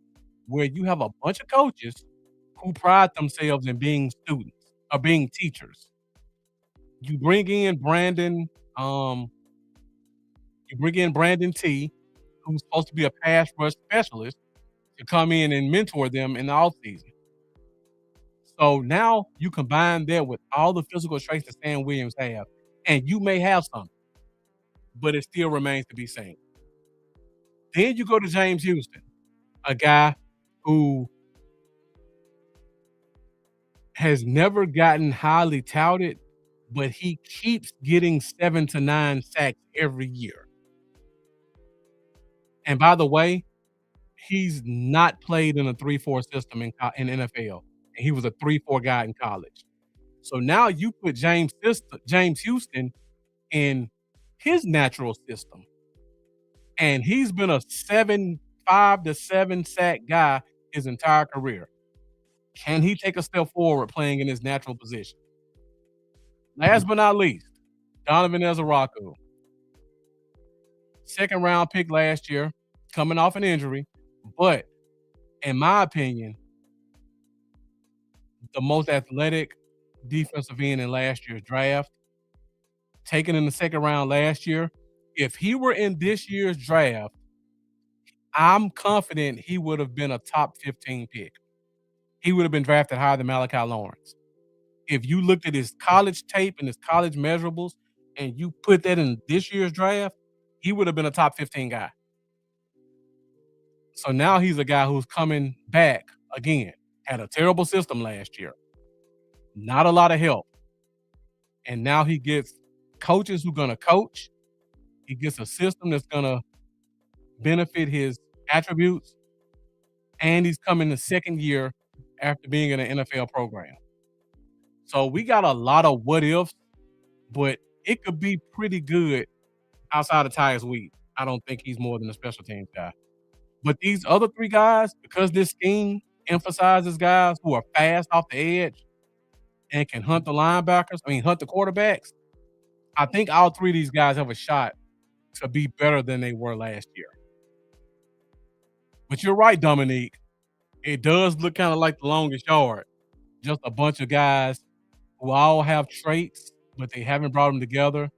where you have a bunch of coaches who pride themselves in being students or being teachers. You bring in Brandon T, who's supposed to be a pass rush specialist, to come in and mentor them in the offseason. So now you combine that with all the physical traits that Sam Williams have, and you may have something, but it still remains to be seen. Then you go to James Houston, a guy who has never gotten highly touted, but he keeps getting 7 to 9 sacks every year. And by the way, he's not played in a 3-4 system in NFL. And he was a 3-4 guy in college. So now you put James Houston in his natural system. And he's been a 5 to 7 sack guy his entire career. Can he take a step forward playing in his natural position? Last but not least, Donovan Ezeraku. Second round pick last year, coming off an injury, but in my opinion, the most athletic defensive end in last year's draft. Taken in the second round last year. If he were in this year's draft, I'm confident he would have been a top 15 pick. He would have been drafted higher than Malachi Lawrence. if you looked at his college tape and his college measurables and you put that in this year's draft, he would have been a top 15 guy. So now he's a guy who's coming back again. Had a terrible system last year, not a lot of help. And now he gets coaches who are going to coach. He gets a system that's going to benefit his attributes. And he's coming the second year after being in an NFL program. So we got a lot of what ifs, but it could be pretty good outside of Tyus Wheat. I don't think he's more than a special teams guy. But these other three guys, because this scheme emphasizes guys who are fast off the edge and can hunt the hunt the quarterbacks, I think all three of these guys have a shot to be better than they were last year. But you're right, Dominique. It does look kind of like the longest yard. Just a bunch of guys who all have traits, but they haven't brought them together.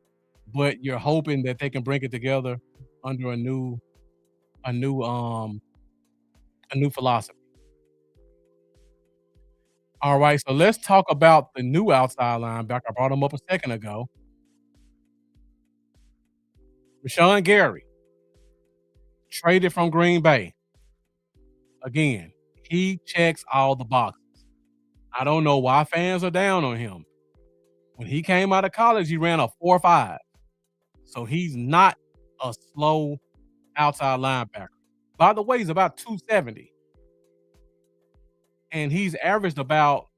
But you're hoping that they can bring it together under a new philosophy. All right, so let's talk about the new outside linebacker. I brought him up a second ago. Rashawn Gary, traded from Green Bay. Again, he checks all the boxes. I don't know why fans are down on him. When he came out of college, he ran a 4.5. So he's not a slow outside linebacker. By the way, he's about 270. And he's averaged about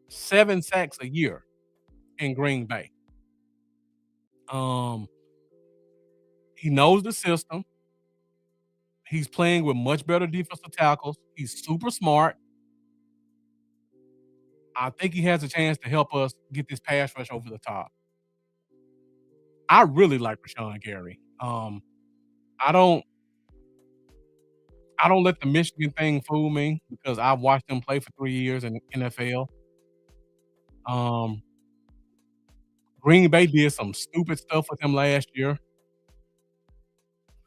7 sacks a year in Green Bay. He knows the system. He's playing with much better defensive tackles. He's super smart. I think he has a chance to help us get this pass rush over the top. I really like Rashawn Gary. I don't let the Michigan thing fool me because I've watched him play for 3 years in the NFL. Green Bay did some stupid stuff with him last year.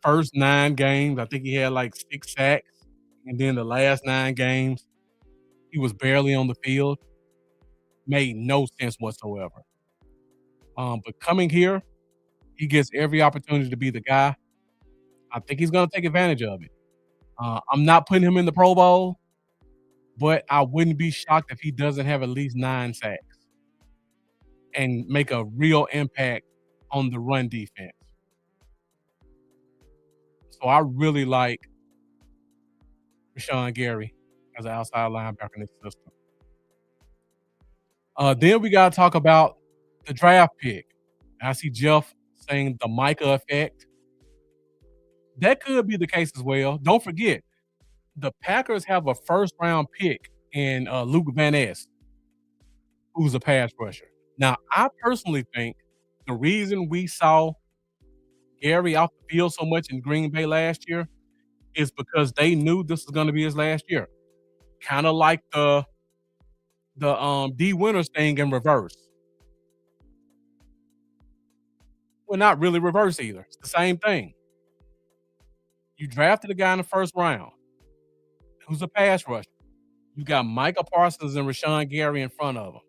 First 9 games, I think he had like 6 sacks. And then the last 9 games, he was barely on the field. Made no sense whatsoever. But coming here, he gets every opportunity to be the guy. I think he's going to take advantage of it. I'm not putting him in the Pro Bowl, but I wouldn't be shocked if he doesn't have at least 9 sacks and make a real impact on the run defense. So I really like Rashawn Gary as an outside linebacker in this system. Then we got to talk about the draft pick. I see Jeff saying the Micah effect. That could be the case as well. Don't forget, the Packers have a first-round pick in Luke Van Ness, who's a pass rusher. Now, I personally think the reason we saw Gary off the field so much in Green Bay last year is because they knew this was going to be his last year. Kind of like the D Winters thing in reverse. Well, not really reverse either. It's the same thing. You drafted a guy in the first round who's a pass rusher. You got Micah Parsons and Rashawn Gary in front of him.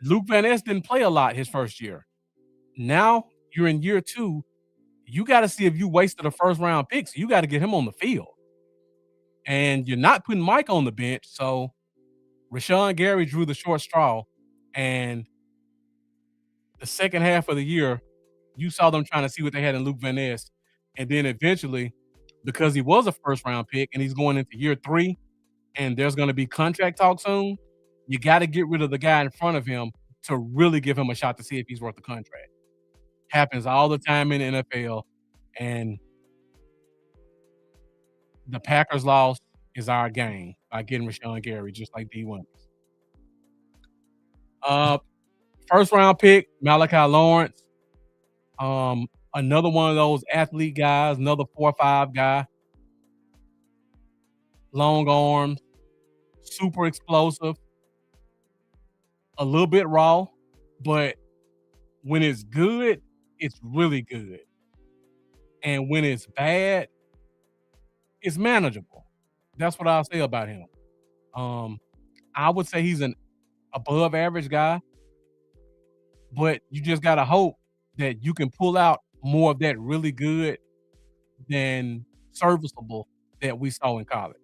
Luke Van Ness didn't play a lot his first year. Now you're in year 2. You got to see if you wasted a first-round pick. So you got to get him on the field. And you're not putting Mike on the bench. So Rashawn Gary drew the short straw. And the second half of the year, you saw them trying to see what they had in Luke Van Ness. And then eventually, because he was a first-round pick and he's going into year 3, and there's going to be contract talk soon, you got to get rid of the guy in front of him to really give him a shot to see if he's worth the contract. Happens all the time in the NFL, and the Packers' loss is our gain by getting Rashawn Gary, just like D Winters. First-round pick, Malachi Lawrence. Another one of those athlete guys, another 4.5 guy. Long arms, super explosive, a little bit raw, but when it's good, it's really good. And when it's bad, it's manageable. That's what I'll say about him. I would say he's an above average guy, but you just gotta hope that you can pull out more of that really good than serviceable that we saw in college.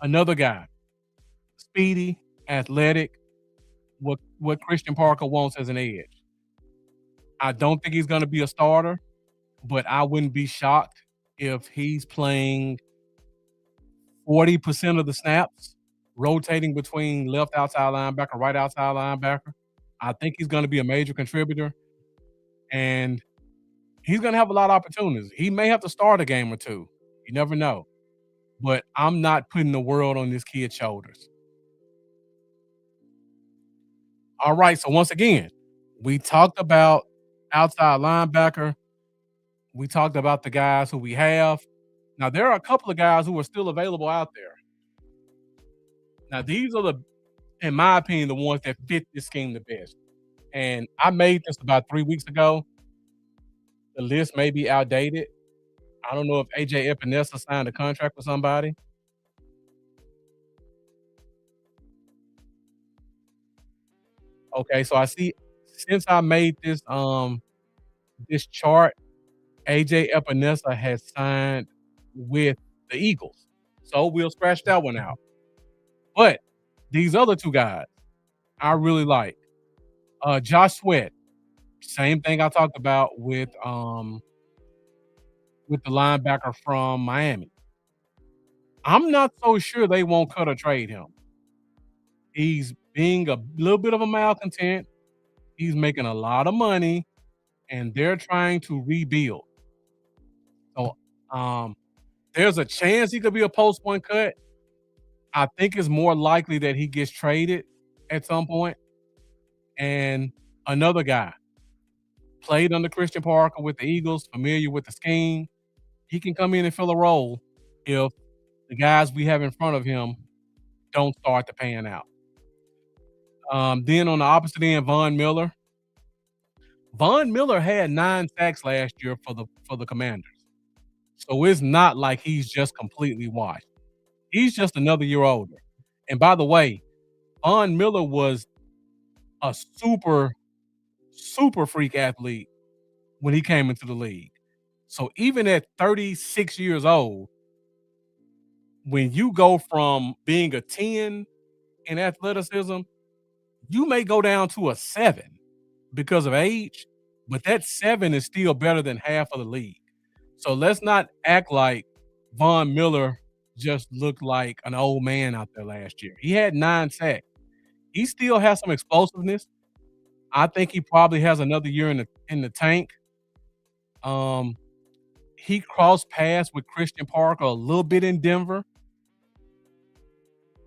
Another guy, speedy, athletic, what Christian Parker wants as an edge. I don't think he's gonna be a starter, but I wouldn't be shocked if he's playing 40% of the snaps, rotating between left outside linebacker, right outside linebacker. I think he's gonna be a major contributor, and he's gonna have a lot of opportunities. He may have to start a game or two. You never know. But I'm not putting the world on this kid's shoulders. All right, so once again, we talked about outside linebacker. We talked about the guys who we have. Now, there are a couple of guys who are still available out there. Now, these are in my opinion, the ones that fit this scheme the best. And I made this about 3 weeks ago. The list may be outdated. I don't know if AJ Epinesa signed a contract with somebody. Okay, so I see since I made this chart, AJ Epinesa has signed with the Eagles. So we'll scratch that one out. But these other two guys I really like. Josh Sweat, same thing I talked about with the linebacker from Miami. I'm not so sure they won't cut or trade him. He's being a little bit of a malcontent. He's making a lot of money, and they're trying to rebuild. So there's a chance he could be a post one cut. I think it's more likely that he gets traded at some point. And another guy played under Christian Parker with the Eagles, familiar with the scheme. He can come in and fill a role if the guys we have in front of him don't start to pan out. Then on the opposite end, Von Miller. Von Miller had 9 sacks last year for the Commanders. So it's not like he's just completely washed. He's just another year older. And by the way, Von Miller was a super, super freak athlete when he came into the league. So even at 36 years old, when you go from being a 10 in athleticism, you may go down to a 7 because of age, but that 7 is still better than half of the league. So let's not act like Von Miller just looked like an old man out there last year. He had 9 sacks. He still has some explosiveness. I think he probably has another year in the tank. He crossed paths with Christian Parker a little bit in Denver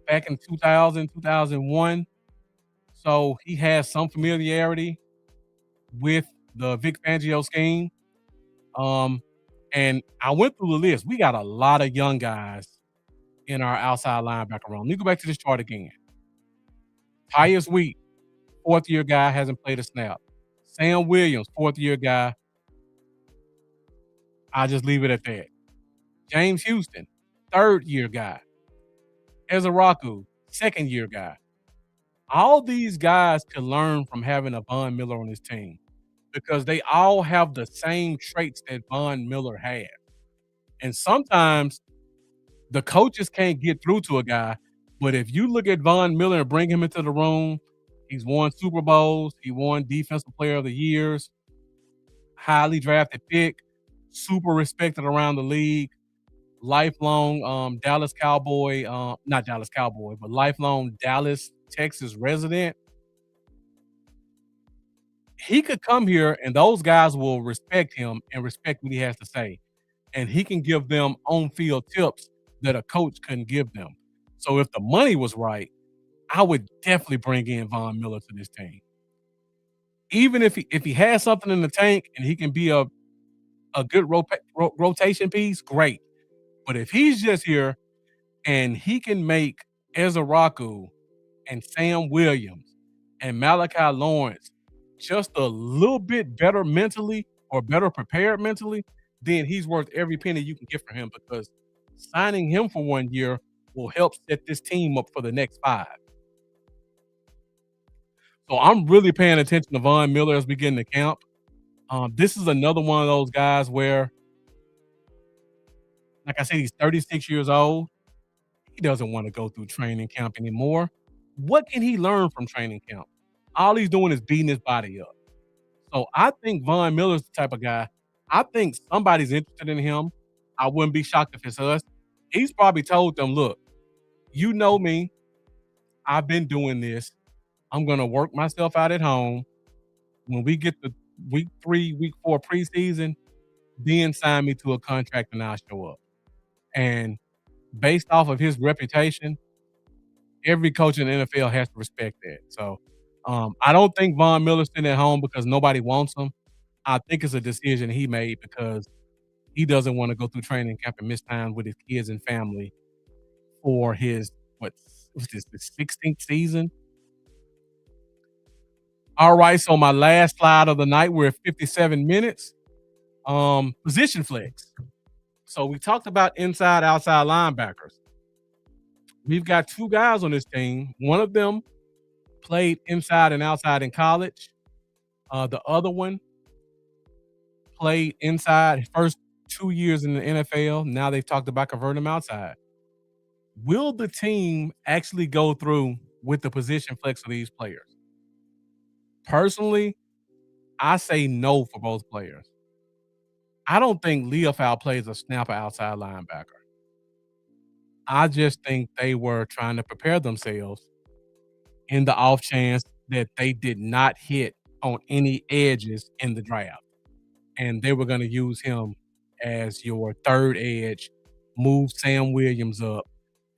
back in 2000, 2001. So he has some familiarity with the Vic Fangio scheme. And I went through the list. We got a lot of young guys in our outside linebacker room. Let me go back to this chart again. Tyus Wheat, 4th-year guy, hasn't played a snap. Sam Williams, 4th-year guy. I'll just leave it at that. James Houston, 3rd-year guy. Ezraku, 2nd-year guy. All these guys can learn from having a Von Miller on his team because they all have the same traits that Von Miller had. And sometimes the coaches can't get through to a guy, but if you look at Von Miller and bring him into the room, he's won Super Bowls, he won Defensive Player of the Years, highly drafted pick, super respected around the league, lifelong Dallas Cowboy, not Dallas Cowboy, but lifelong Dallas, Texas resident. He could come here and those guys will respect him and respect what he has to say. And he can give them on-field tips that a coach couldn't give them. So if the money was right, I would definitely bring in Von Miller to this team. Even if he has something in the tank and he can be a good rotation piece, great. But if he's just here and he can make Ezraku and Sam Williams and Malachi Lawrence just a little bit better mentally or better prepared mentally, then he's worth every penny you can get for him because signing him for 1 year will help set this team up for the next 5. So I'm really paying attention to Von Miller as we get into camp. This is another one of those guys where, like I said, he's 36 years old. He doesn't want to go through training camp anymore. What can he learn from training camp? All he's doing is beating his body up. So I think Von Miller's the type of guy. I think somebody's interested in him. I wouldn't be shocked if it's us. He's probably told them, look, you know me. I've been doing this. I'm going to work myself out at home. When we get to week 3, week 4 preseason, then sign me to a contract and I'll show up. And based off of his reputation, every coach in the NFL has to respect that. So I don't think Von Miller's sitting at home because nobody wants him. I think it's a decision he made because he doesn't want to go through training camp and miss time with his kids and family for his what's this, the 16th season. All right, so my last slide of the night, we're at 57 minutes. Position flex. So we talked about inside, outside linebackers. We've got 2 guys on this team. One of them played inside and outside in college. The other one played inside his first 2 years in the NFL. Now they've talked about converting him outside. Will the team actually go through with the position flex of these players? Personally, I say no for both players. I don't think Leofau plays a snapper outside linebacker. I just think they were trying to prepare themselves in the off chance that they did not hit on any edges in the draft. And they were going to use him as your third edge, move Sam Williams up,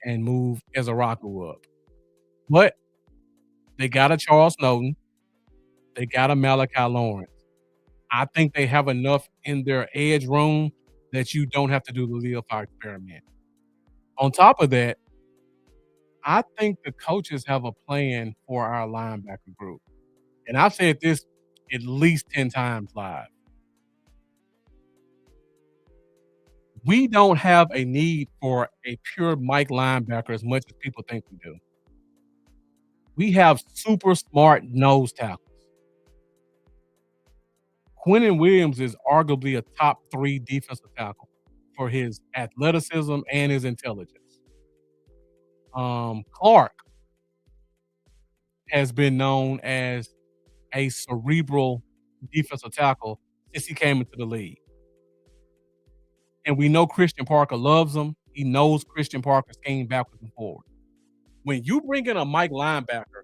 and move Ezaraku up. But they got a Charles Snowden. They got a Malachi Lawrence. I think they have enough in their edge room that you don't have to do the Leofau experiment. On top of that, I think the coaches have a plan for our linebacker group. And I've said this at least 10 times live. We don't have a need for a pure Mike linebacker as much as people think we do. We have super smart nose tackles. Quinnen Williams is arguably a top 3 defensive tackle for his athleticism and his intelligence. Clark has been known as a cerebral defensive tackle since he came into the league. And we know Christian Parker loves him. He knows Christian Parker's game backwards and forward. When you bring in a Mike linebacker,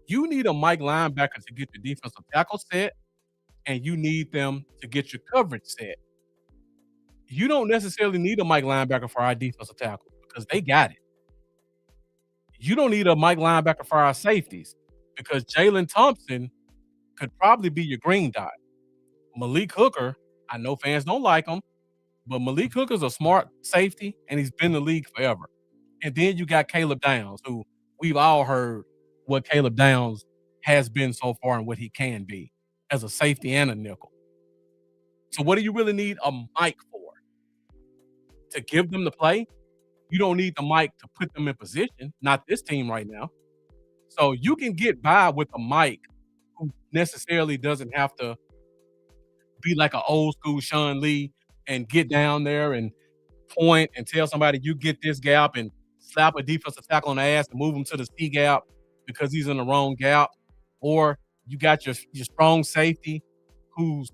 you need a Mike linebacker to get the defensive tackle set, and you need them to get your coverage set. You don't necessarily need a Mike linebacker for our defensive tackle because they got it. You don't need a Mike linebacker for our safeties because Jalen Thompson could probably be your green dot. Malik Hooker, I know fans don't like him, but Malik Hooker's a smart safety, and he's been in the league forever. And then you got Caleb Downs, who we've all heard what Caleb Downs has been so far and what he can be as a safety and a nickel. So what do you really need a Mike for? To give them the play? You don't need the Mike to put them in position, not this team right now. So you can get by with a Mike who necessarily doesn't have to be like an old school Sean Lee and get down there and point and tell somebody you get this gap and slap a defensive tackle on the ass and move him to the C gap because he's in the wrong gap. Or you got your strong safety who's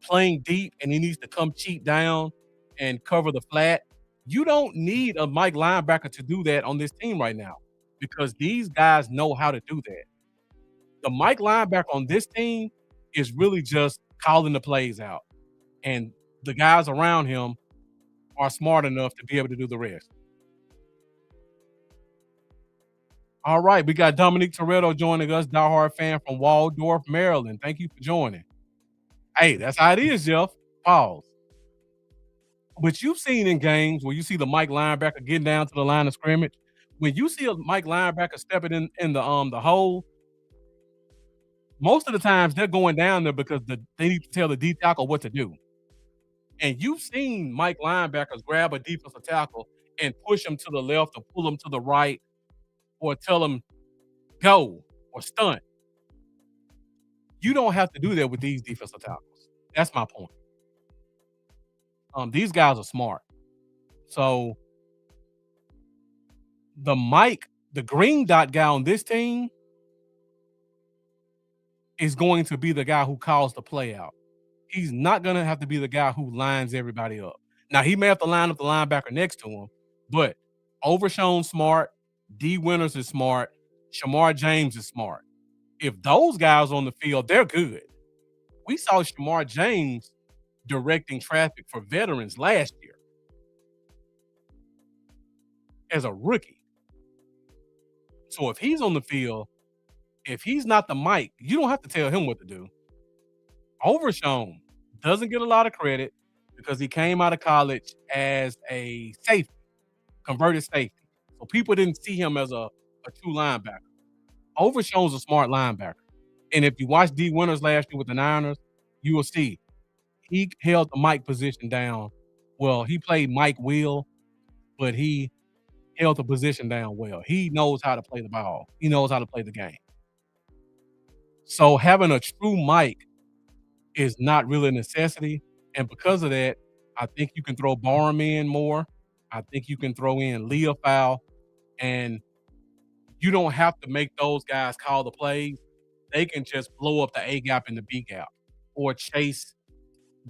playing deep and he needs to come cheat down and cover the flat. You don't need a Mike linebacker to do that on this team right now because these guys know how to do that. The Mike linebacker on this team is really just calling the plays out. And the guys around him are smart enough to be able to do the rest. All right, we got Dominique Toretto joining us, diehard fan from Waldorf, Maryland. Thank you for joining. Hey, that's how it is, Jeff. Pause. But you've seen in games where you see the Mike linebacker getting down to the line of scrimmage. When you see a Mike linebacker stepping in the hole, most of the times they're going down there because they need to tell the D tackle what to do. And you've seen Mike linebackers grab a defensive tackle and push him to the left or pull him to the right or tell him go or stunt. You don't have to do that with these defensive tackles. That's my point. These guys are smart. So the green dot guy on this team is going to be the guy who calls the play out. He's not going to have to be the guy who lines everybody up. Now, he may have to line up the linebacker next to him, but Overshown's smart. D. Winters is smart. Shamar James is smart. If those guys on the field, they're good. We saw Shamar James directing traffic for veterans last year as a rookie. So if he's on the field, if he's not the Mike, you don't have to tell him what to do. Overshown doesn't get a lot of credit because he came out of college as a safety, converted safety. So people didn't see him as a true linebacker. Overshown's a smart linebacker. And if you watch D. Winters last year with the Niners, you will see he held the Mike position down. Well, he played Mike Will, but he held the position down well. He knows how to play the ball. He knows how to play the game. So having a true Mike is not really a necessity. And because of that, I think you can throw Barham in more. I think you can throw in Leofow. And you don't have to make those guys call the plays. They can just blow up the A gap and the B gap or chase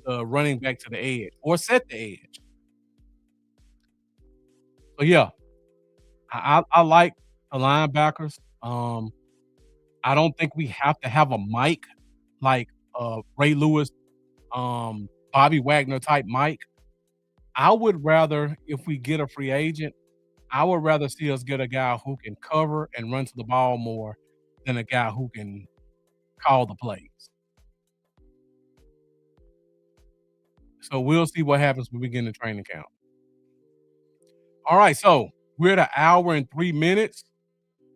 the running back to the edge or set the edge. So, yeah, I like the linebackers. I don't think we have to have a Mike like Ray Lewis, Bobby Wagner type Mike. I would rather, if we get a free agent, I would rather see us get a guy who can cover and run to the ball more than a guy who can call the plays. So we'll see what happens when we get in the training camp. All right, so we're at 1 hour and 3 minutes.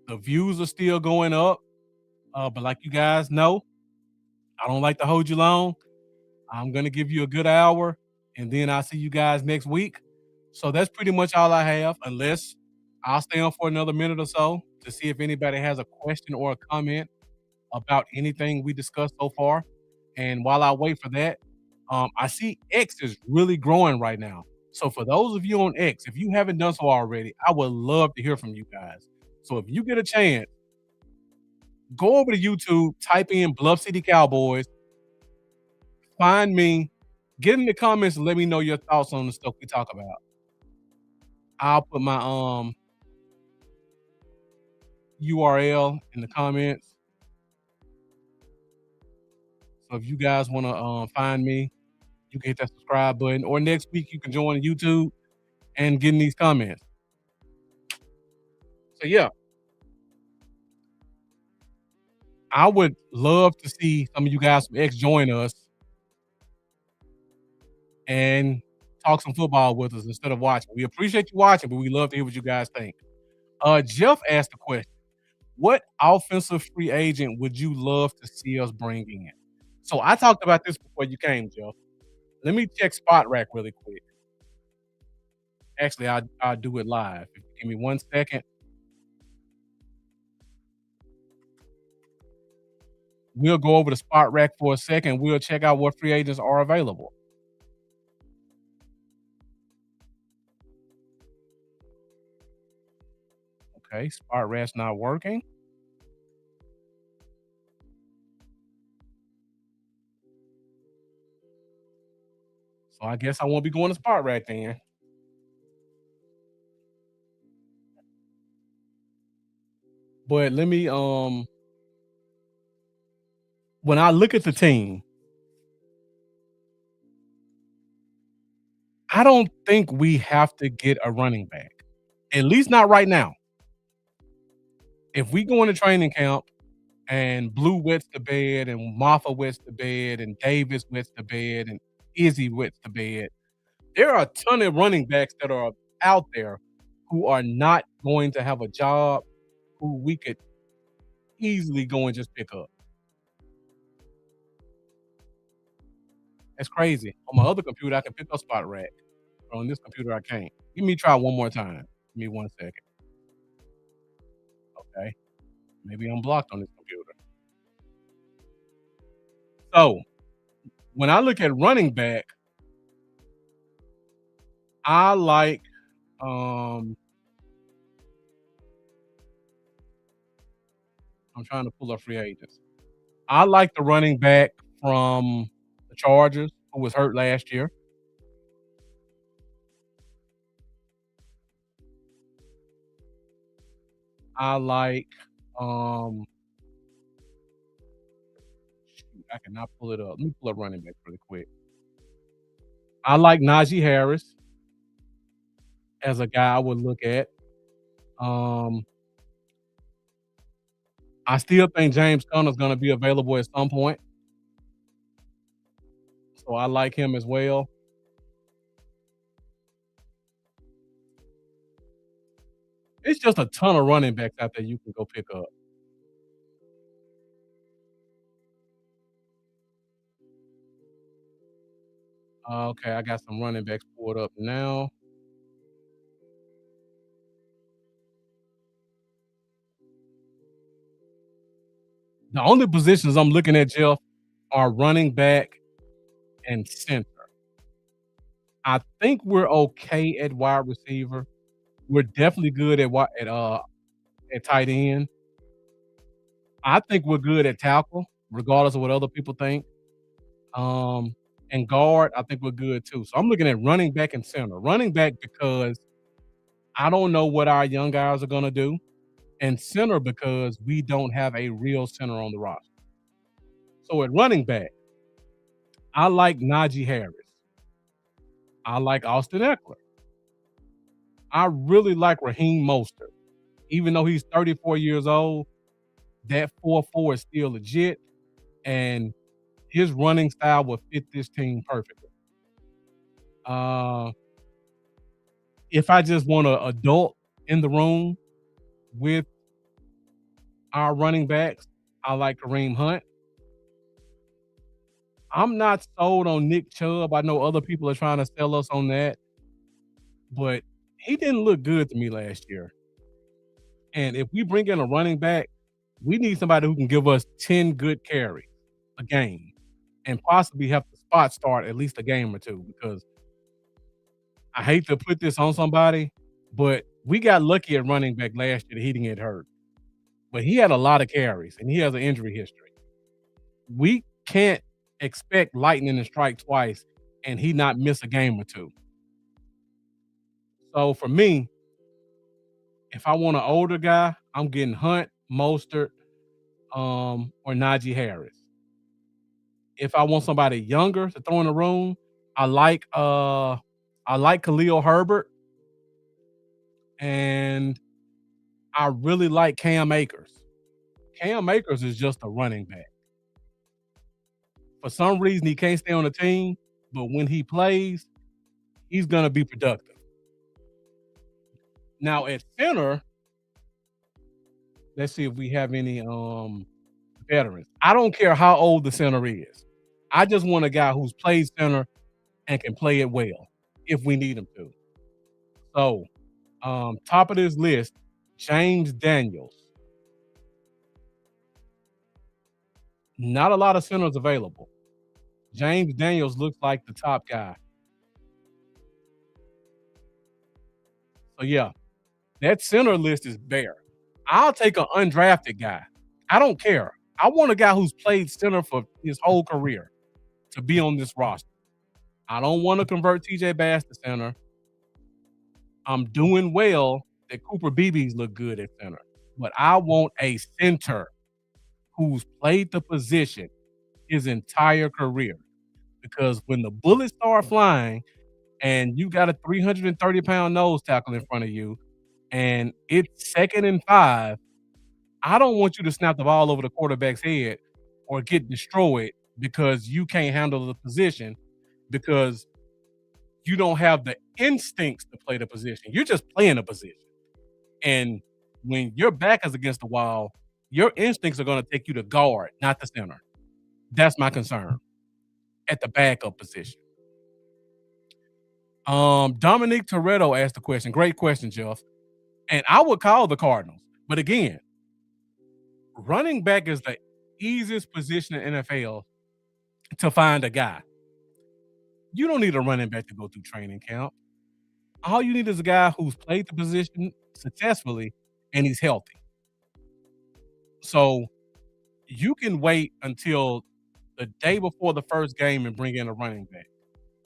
The views are still going up. But like you guys know, I don't like to hold you long. I'm going to give you a good hour, and then I'll see you guys next week. So that's pretty much all I have, unless I'll stay on for another minute or so to see if anybody has a question or a comment about anything we discussed so far. And while I wait for that, I see X is really growing right now. So for those of you on X, if you haven't done so already, I would love to hear from you guys. So if you get a chance, go over to YouTube, type in Bluff City Cowboys, find me, get in the comments and let me know your thoughts on the stuff we talk about. I'll put my URL in the comments. So if you guys want to find me, you can hit that subscribe button. Or next week, you can join YouTube and get in these comments. So, yeah. I would love to see some of you guys from X join us and talk some football with us instead of watching. We appreciate you watching, but we love to hear what you guys think. Jeff asked a question. What offensive free agent would you love to see us bring in? So I talked about this before you came, Jeff. Let me check Spot Rack really quick. Actually, I'll do it live. If you give me 1 second. We'll go over to Spot Rack for a second. We'll check out what free agents are available. Okay, Spot Rack's not working. So I guess I won't be going to Spot Rack then. But let me when I look at the team, I don't think we have to get a running back. At least not right now. If we go into training camp and Blue wets the bed and Martha wets the bed and Davis wets the bed and Izzy wets the bed, there are a ton of running backs that are out there who are not going to have a job, who we could easily go and just pick up. That's crazy. On my other computer, I can pick up Spot Rack. But on this computer, I can't. Give me try one more time. Give me 1 second. Okay. Maybe I'm blocked on this computer. So when I look at running back, I like um I'm trying to pull up free agents. I like the running back from the Chargers who was hurt last year. I like um shoot, I cannot pull it up. Let me pull up running back really quick. I like Najee Harris as a guy I would look at. Um I still think James Conner's gonna be available at some point, so I like him as well. It's just a ton of running backs out there you can go pick up. Okay, I got some running backs pulled up now. The only positions I'm looking at, Jeff, are running back and center. I think we're okay at wide receiver. We're definitely good at tight end. I think we're good at tackle, regardless of what other people think. Um, and guard, I think we're good too. So I'm looking at running back and center. Running back because I don't know what our young guys are gonna do, and center because we don't have a real center on the roster. So at running back, I like Najee Harris. I like Austin Eckler. I really like Raheem Mostert. Even though he's 34 years old, that 4-4 is still legit, and his running style will fit this team perfectly. Uh, if I just want an adult in the room with our running backs, I like Kareem Hunt. I'm not sold on Nick Chubb. I know other people are trying to sell us on that, but he didn't look good to me last year. And if we bring in a running back, we need somebody who can give us 10 good carries a game and possibly have to spot start at least a game or two because I hate to put this on somebody, but we got lucky at running back last year that he didn't get hurt. But he had a lot of carries and he has an injury history. We can't expect lightning to strike twice and he not miss a game or two. So for me, if I want an older guy, I'm getting Hunt, Mostert, or Najee Harris. If I want somebody younger to throw in the room, I like I like Khalil Herbert and I really like Cam Akers. Cam Akers is just a running back. For some reason, he can't stay on the team, but when he plays, he's gonna be productive. Now at center, let's see if we have any veterans. I don't care how old the center is. I just want a guy who's played center and can play it well if we need him to. So, top of this list, James Daniels. Not a lot of centers available. James Daniels looks like the top guy. So yeah, that center list is bare. I'll take an undrafted guy. I don't care. I want a guy who's played center for his whole career to be on this roster. I don't want to convert TJ Bass to center. I'm doing well that Cooper Beebe's look good at center, but I want a center who's played the position his entire career. Because when the bullets start flying and you got a 330-pound nose tackle in front of you and it's 2nd and 5, I don't want you to snap the ball over the quarterback's head or get destroyed because you can't handle the position because you don't have the instincts to play the position. You're just playing a position. And when your back is against the wall, your instincts are going to take you to guard, not the center. That's my concern at the backup position. Dominique Toretto asked the question. Great question, Jeff. And I would call the Cardinals. But again, running back is the easiest position in NFL to find a guy. You don't need a running back to go through training camp. All you need is a guy who's played the position successfully and he's healthy. So you can wait until the day before the first game and bring in a running back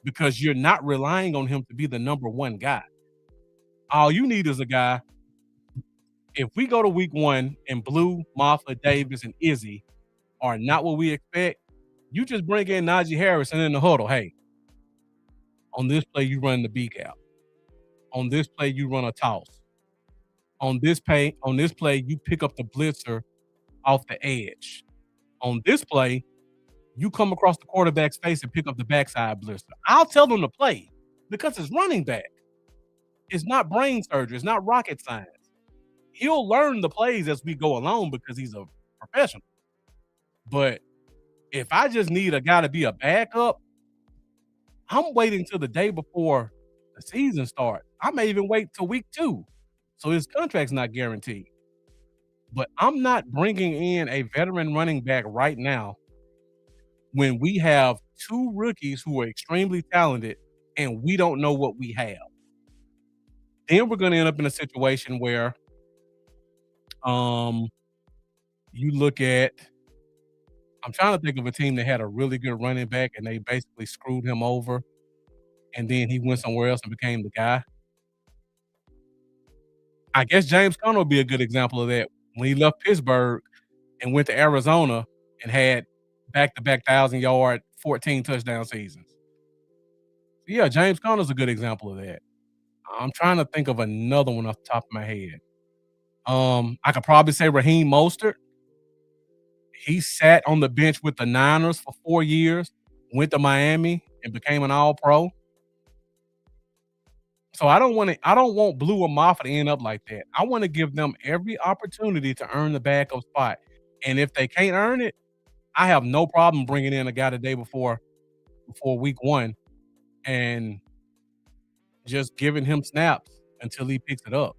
because you're not relying on him to be the number one guy. All you need is a guy. If we go to week 1 and Blue, Martha, Davis, and Izzy are not what we expect, you just bring in Najee Harris and in the huddle. Hey, on this play, you run the beak out. On this play, you run a toss. On this play, you pick up the blitzer off the edge. On this play, you come across the quarterback's face and pick up the backside blitzer. I'll tell them to play because it's running back. It's not brain surgery. It's not rocket science. He'll learn the plays as we go along because he's a professional. But if I just need a guy to be a backup, I'm waiting till the day before the season starts. I may even wait till week 2. So his contract's not guaranteed. But I'm not bringing in a veteran running back right now when we have 2 rookies who are extremely talented and we don't know what we have. Then we're going to end up in a situation where you look at, I'm trying to think of a team that had a really good running back and they basically screwed him over and then he went somewhere else and became the guy. I guess James Conner would be a good example of that. When he left Pittsburgh and went to Arizona and had back-to-back 1,000-yard, 14 touchdown seasons. Yeah, James Conner's a good example of that. I'm trying to think of another one off the top of my head. I could probably say Raheem Mostert. He sat on the bench with the Niners for 4 years, went to Miami, and became an All-Pro. So I don't want Blue or Moffitt to end up like that. I want to give them every opportunity to earn the backup spot. And if they can't earn it, I have no problem bringing in a guy the day before week 1 and just giving him snaps until he picks it up.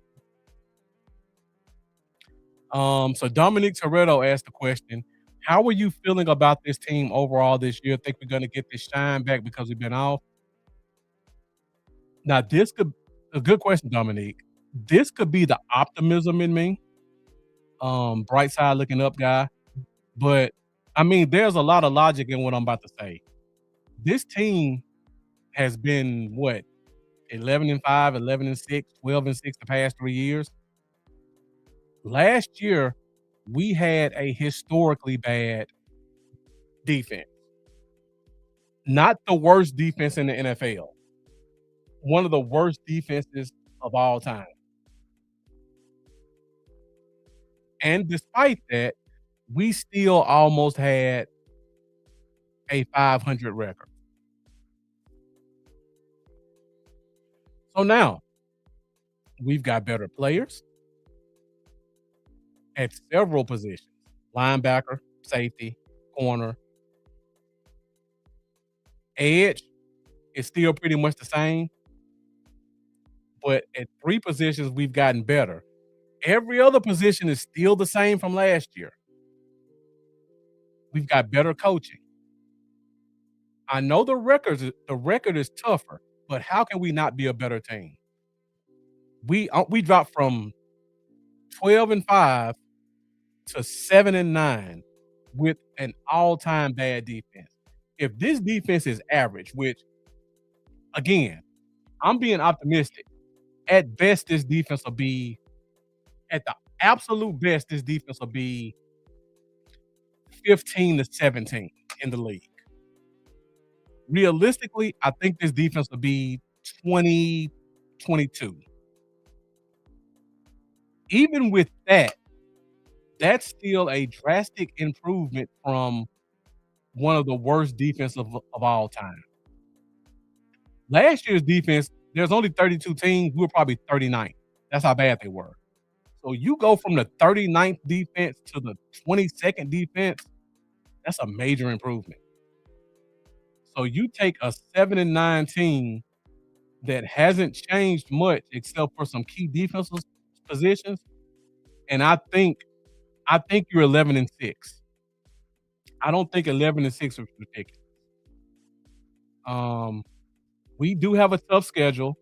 So Dominic Toretto asked the question, how are you feeling about this team overall this year? Think we're going to get this shine back because we've been off? Now, this could a good question, Dominique. This could be the optimism in me, bright side looking up guy. But I mean, there's a lot of logic in what I'm about to say. This team has been 11-5, 11-6, 12-6 the past 3 years. Last year, we had a historically bad defense. Not the worst defense in the NFL. One of the worst defenses of all time. And despite that, we still almost had a 500 record. So now, we've got better players at several positions. Linebacker, safety, corner. Edge is still pretty much the same. But at 3 positions, we've gotten better. Every other position is still the same from last year. We've got better coaching. I know the record is tougher, but how can we not be a better team? We dropped from 12-5 to 7-9 with an all-time bad defense. If this defense is average, which, again, I'm being optimistic. At best, this defense will be, at the absolute best, this defense will be 15-17 in the league. Realistically, I think this defense will be 20-22. Even with that, that's still a drastic improvement from one of the worst defenses of all time. Last year's defense, there's only 32 teams. We were probably 39th. That's how bad they were. So you go from the 39th defense to the 22nd defense, that's a major improvement. So you take a 7-9 team that hasn't changed much except for some key defensive positions, and I think I think you're 11-6. I don't think 11-6 is ridiculous. Um, we do have a tough schedule,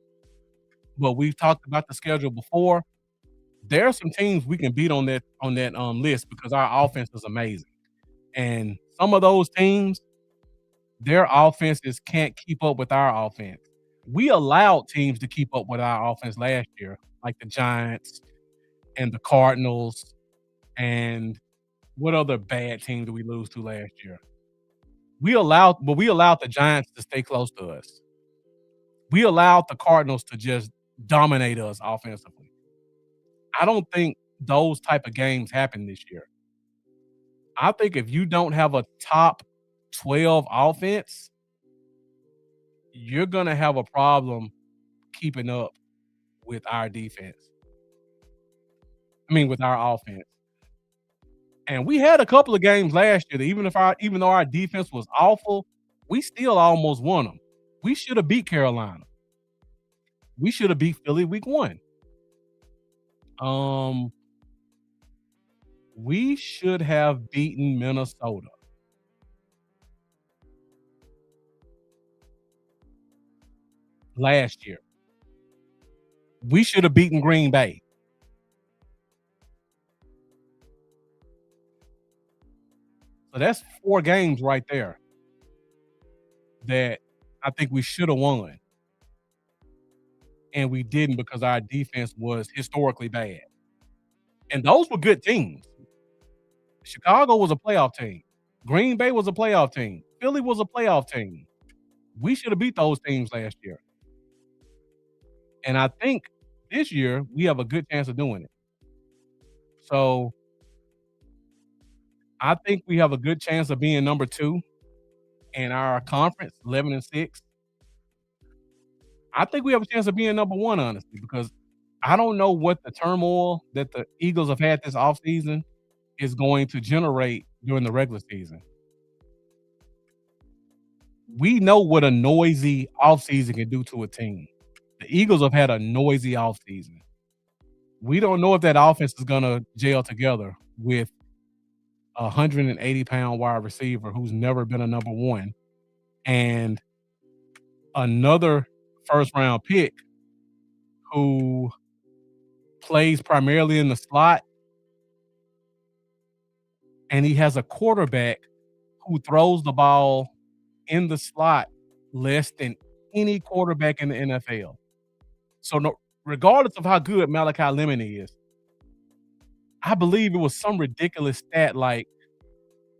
but we've talked about the schedule before. There are some teams we can beat on that list because our offense is amazing. And some of those teams, their offenses can't keep up with our offense. We allowed teams to keep up with our offense last year, like the Giants and the Cardinals, and what other bad team did we lose to last year? We allowed the Giants to stay close to us. We allowed the Cardinals to just dominate us offensively. I don't think those type of games happen this year. I think if you don't have a top 12 offense, you're gonna have a problem keeping up with our defense. I mean, with our offense. And we had a couple of games last year that even though our defense was awful, we still almost won them. We should have beat Carolina. We should have beat Philly week 1. Um, we should have beaten Minnesota last year. We should have beaten Green Bay. So that's 4 games right there that I think we should have won, and we didn't because our defense was historically bad. And those were good teams. Chicago was a playoff team. Green Bay was a playoff team. Philly was a playoff team. We should have beat those teams last year. And I think this year we have a good chance of doing it. So I think we have a good chance of being number 2 in our conference, 11-6. I think we have a chance of being number 1, honestly, because I don't know what the turmoil that the Eagles have had this offseason is going to generate during the regular season. We know what a noisy offseason can do to a team. The Eagles have had a noisy offseason. We don't know if that offense is gonna gel together with a 180-pound wide receiver who's never been a number 1 and another first-round pick who plays primarily in the slot, and he has a quarterback who throws the ball in the slot less than any quarterback in the NFL. So no, regardless of how good Malachi Lemon is, I believe it was some ridiculous stat like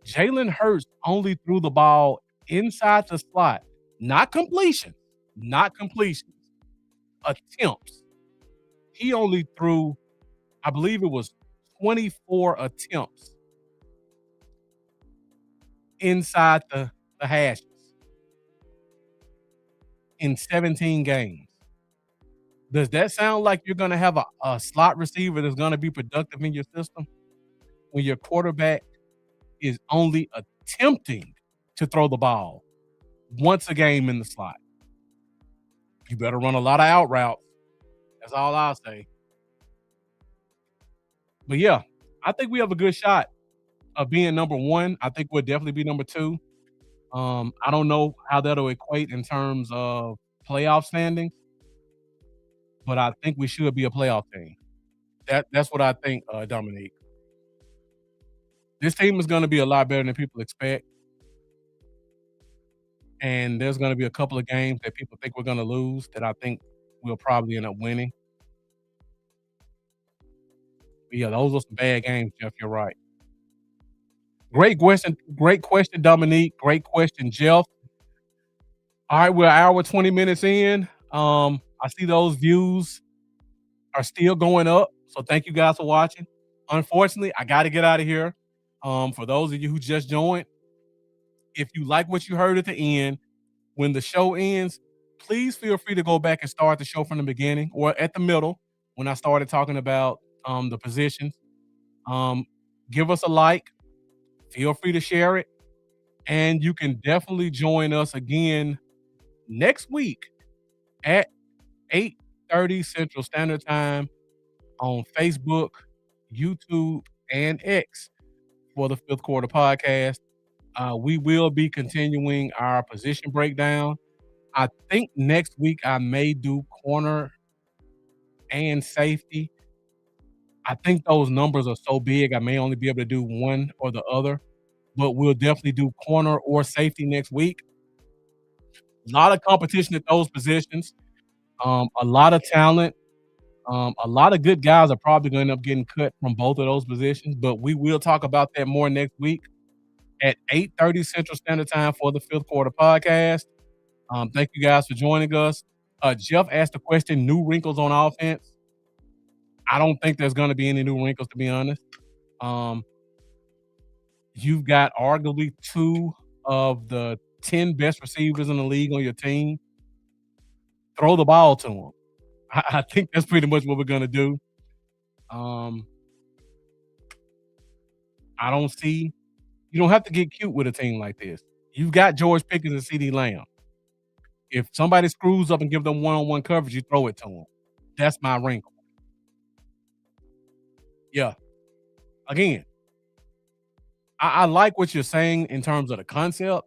Jalen Hurts only threw the ball inside the slot, not completions, not completions, attempts. He only threw, I believe it was 24 attempts inside the hashes in 17 games. Does that sound like you're going to have a slot receiver that's going to be productive in your system when your quarterback is only attempting to throw the ball once a game in the slot? You better run a lot of out routes. That's all I'll say. But yeah, I think we have a good shot of being number 1. I think we'll definitely be number 2. I don't know how that'll equate in terms of playoff standings, but I think we should be a playoff team. That's what I think, Dominique. This team is gonna be a lot better than people expect, and there's gonna be a couple of games that people think we're gonna lose that I think we'll probably end up winning. But yeah, those are some bad games, Jeff, you're right. Great question, Dominique. Great question, Jeff. All right, we're an hour, 20 minutes in. I see those views are still going up, so thank you guys for watching. Unfortunately, I gotta get out of here. For those of you who just joined, if you like what you heard at the end, when the show ends, please feel free to go back and start the show from the beginning or at the middle when I started talking about the positions. Give us a like. Feel free to share it. And you can definitely join us again next week at 8:30 Central Standard Time on Facebook, YouTube, and X for the Fifth Quarter Podcast. We will be continuing our position breakdown. I think next week I may do corner and safety. I think those numbers are so big, I may only be able to do one or the other, but we'll definitely do corner or safety next week. A lot of competition at those positions, a lot of talent. A lot of good guys are probably going to end up getting cut from both of those positions, but we will talk about that more next week at 8:30 Central Standard Time for the Fifth Quarter Podcast. Thank you guys for joining us. Jeff asked the question, new wrinkles on offense. I don't think there's going to be any new wrinkles, to be honest. Um, you've got arguably two of the 10 best receivers in the league on your team. Throw the ball to them. I think that's pretty much what we're going to do. I don't see you don't have to get cute with a team like this. You've got George Pickens and CeeDee Lamb. If somebody screws up and give them one-on-one coverage, you throw it to them. That's my wrinkle. Yeah. Again, I like what you're saying in terms of the concept,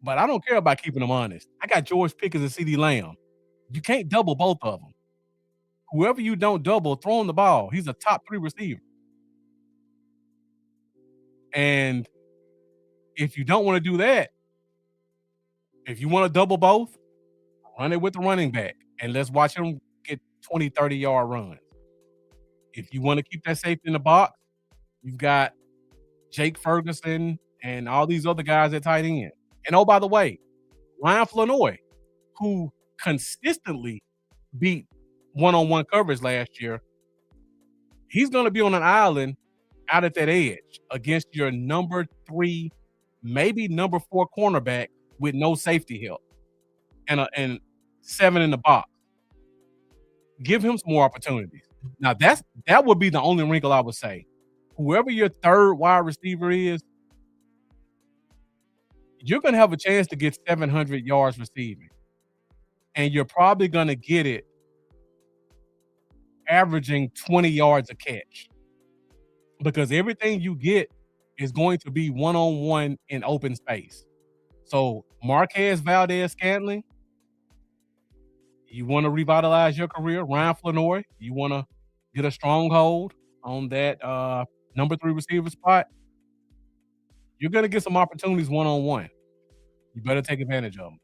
but I don't care about keeping them honest. I got George Pickens and CeeDee Lamb. You can't double both of them. Whoever you don't double, throw him the ball. He's a top 3 receiver. And if you don't want to do that, if you want to double both, run it with the running back and let's watch him get 20, 30-yard runs. If you want to keep that safety in the box, you've got Jake Ferguson and all these other guys at tight end. And oh, by the way, Ryan Flanoy, who consistently beat one-on-one coverage last year, he's going to be on an island out at that edge against your number 3, maybe number 4 cornerback with no safety help and 7 in the box. Give him some more opportunities. Now that would be the only wrinkle I would say. Whoever your third wide receiver is, you're going to have a chance to get 700 yards receiving. And you're probably going to get it averaging 20 yards a catch. Because everything you get is going to be one-on-one in open space. So Marquez Valdez-Scantling, you want to revitalize your career. Ryan Flanoy, you want to get a stronghold on that number 3 receiver spot. You're going to get some opportunities one-on-one. You better take advantage of them.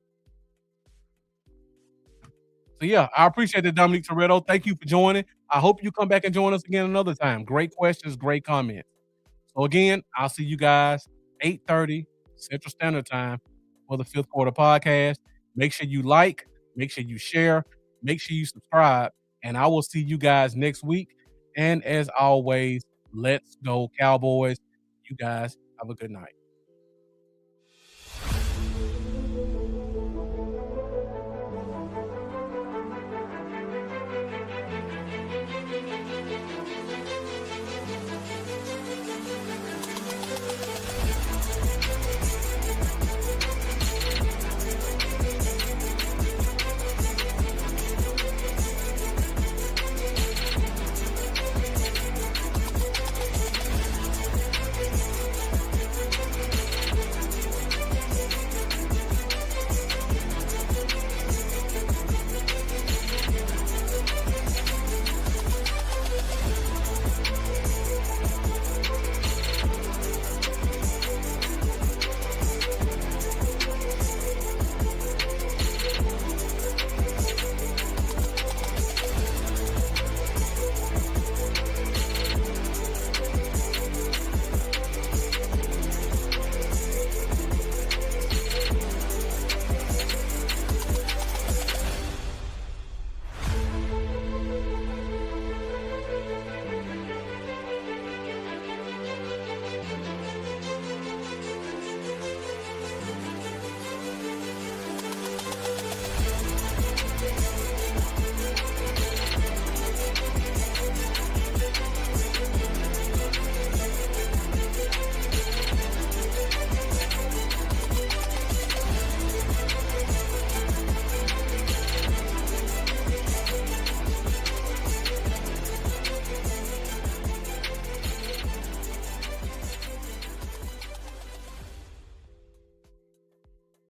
So, yeah, I appreciate it, Dominique Toretto. Thank you for joining. I hope you come back and join us again another time. Great questions, great comments. So, again, I'll see you guys 8:30 Central Standard Time for the Fifth Quarter Podcast. Make sure you like, make sure you share, make sure you subscribe, and I will see you guys next week. And as always, let's go Cowboys. You guys have a good night.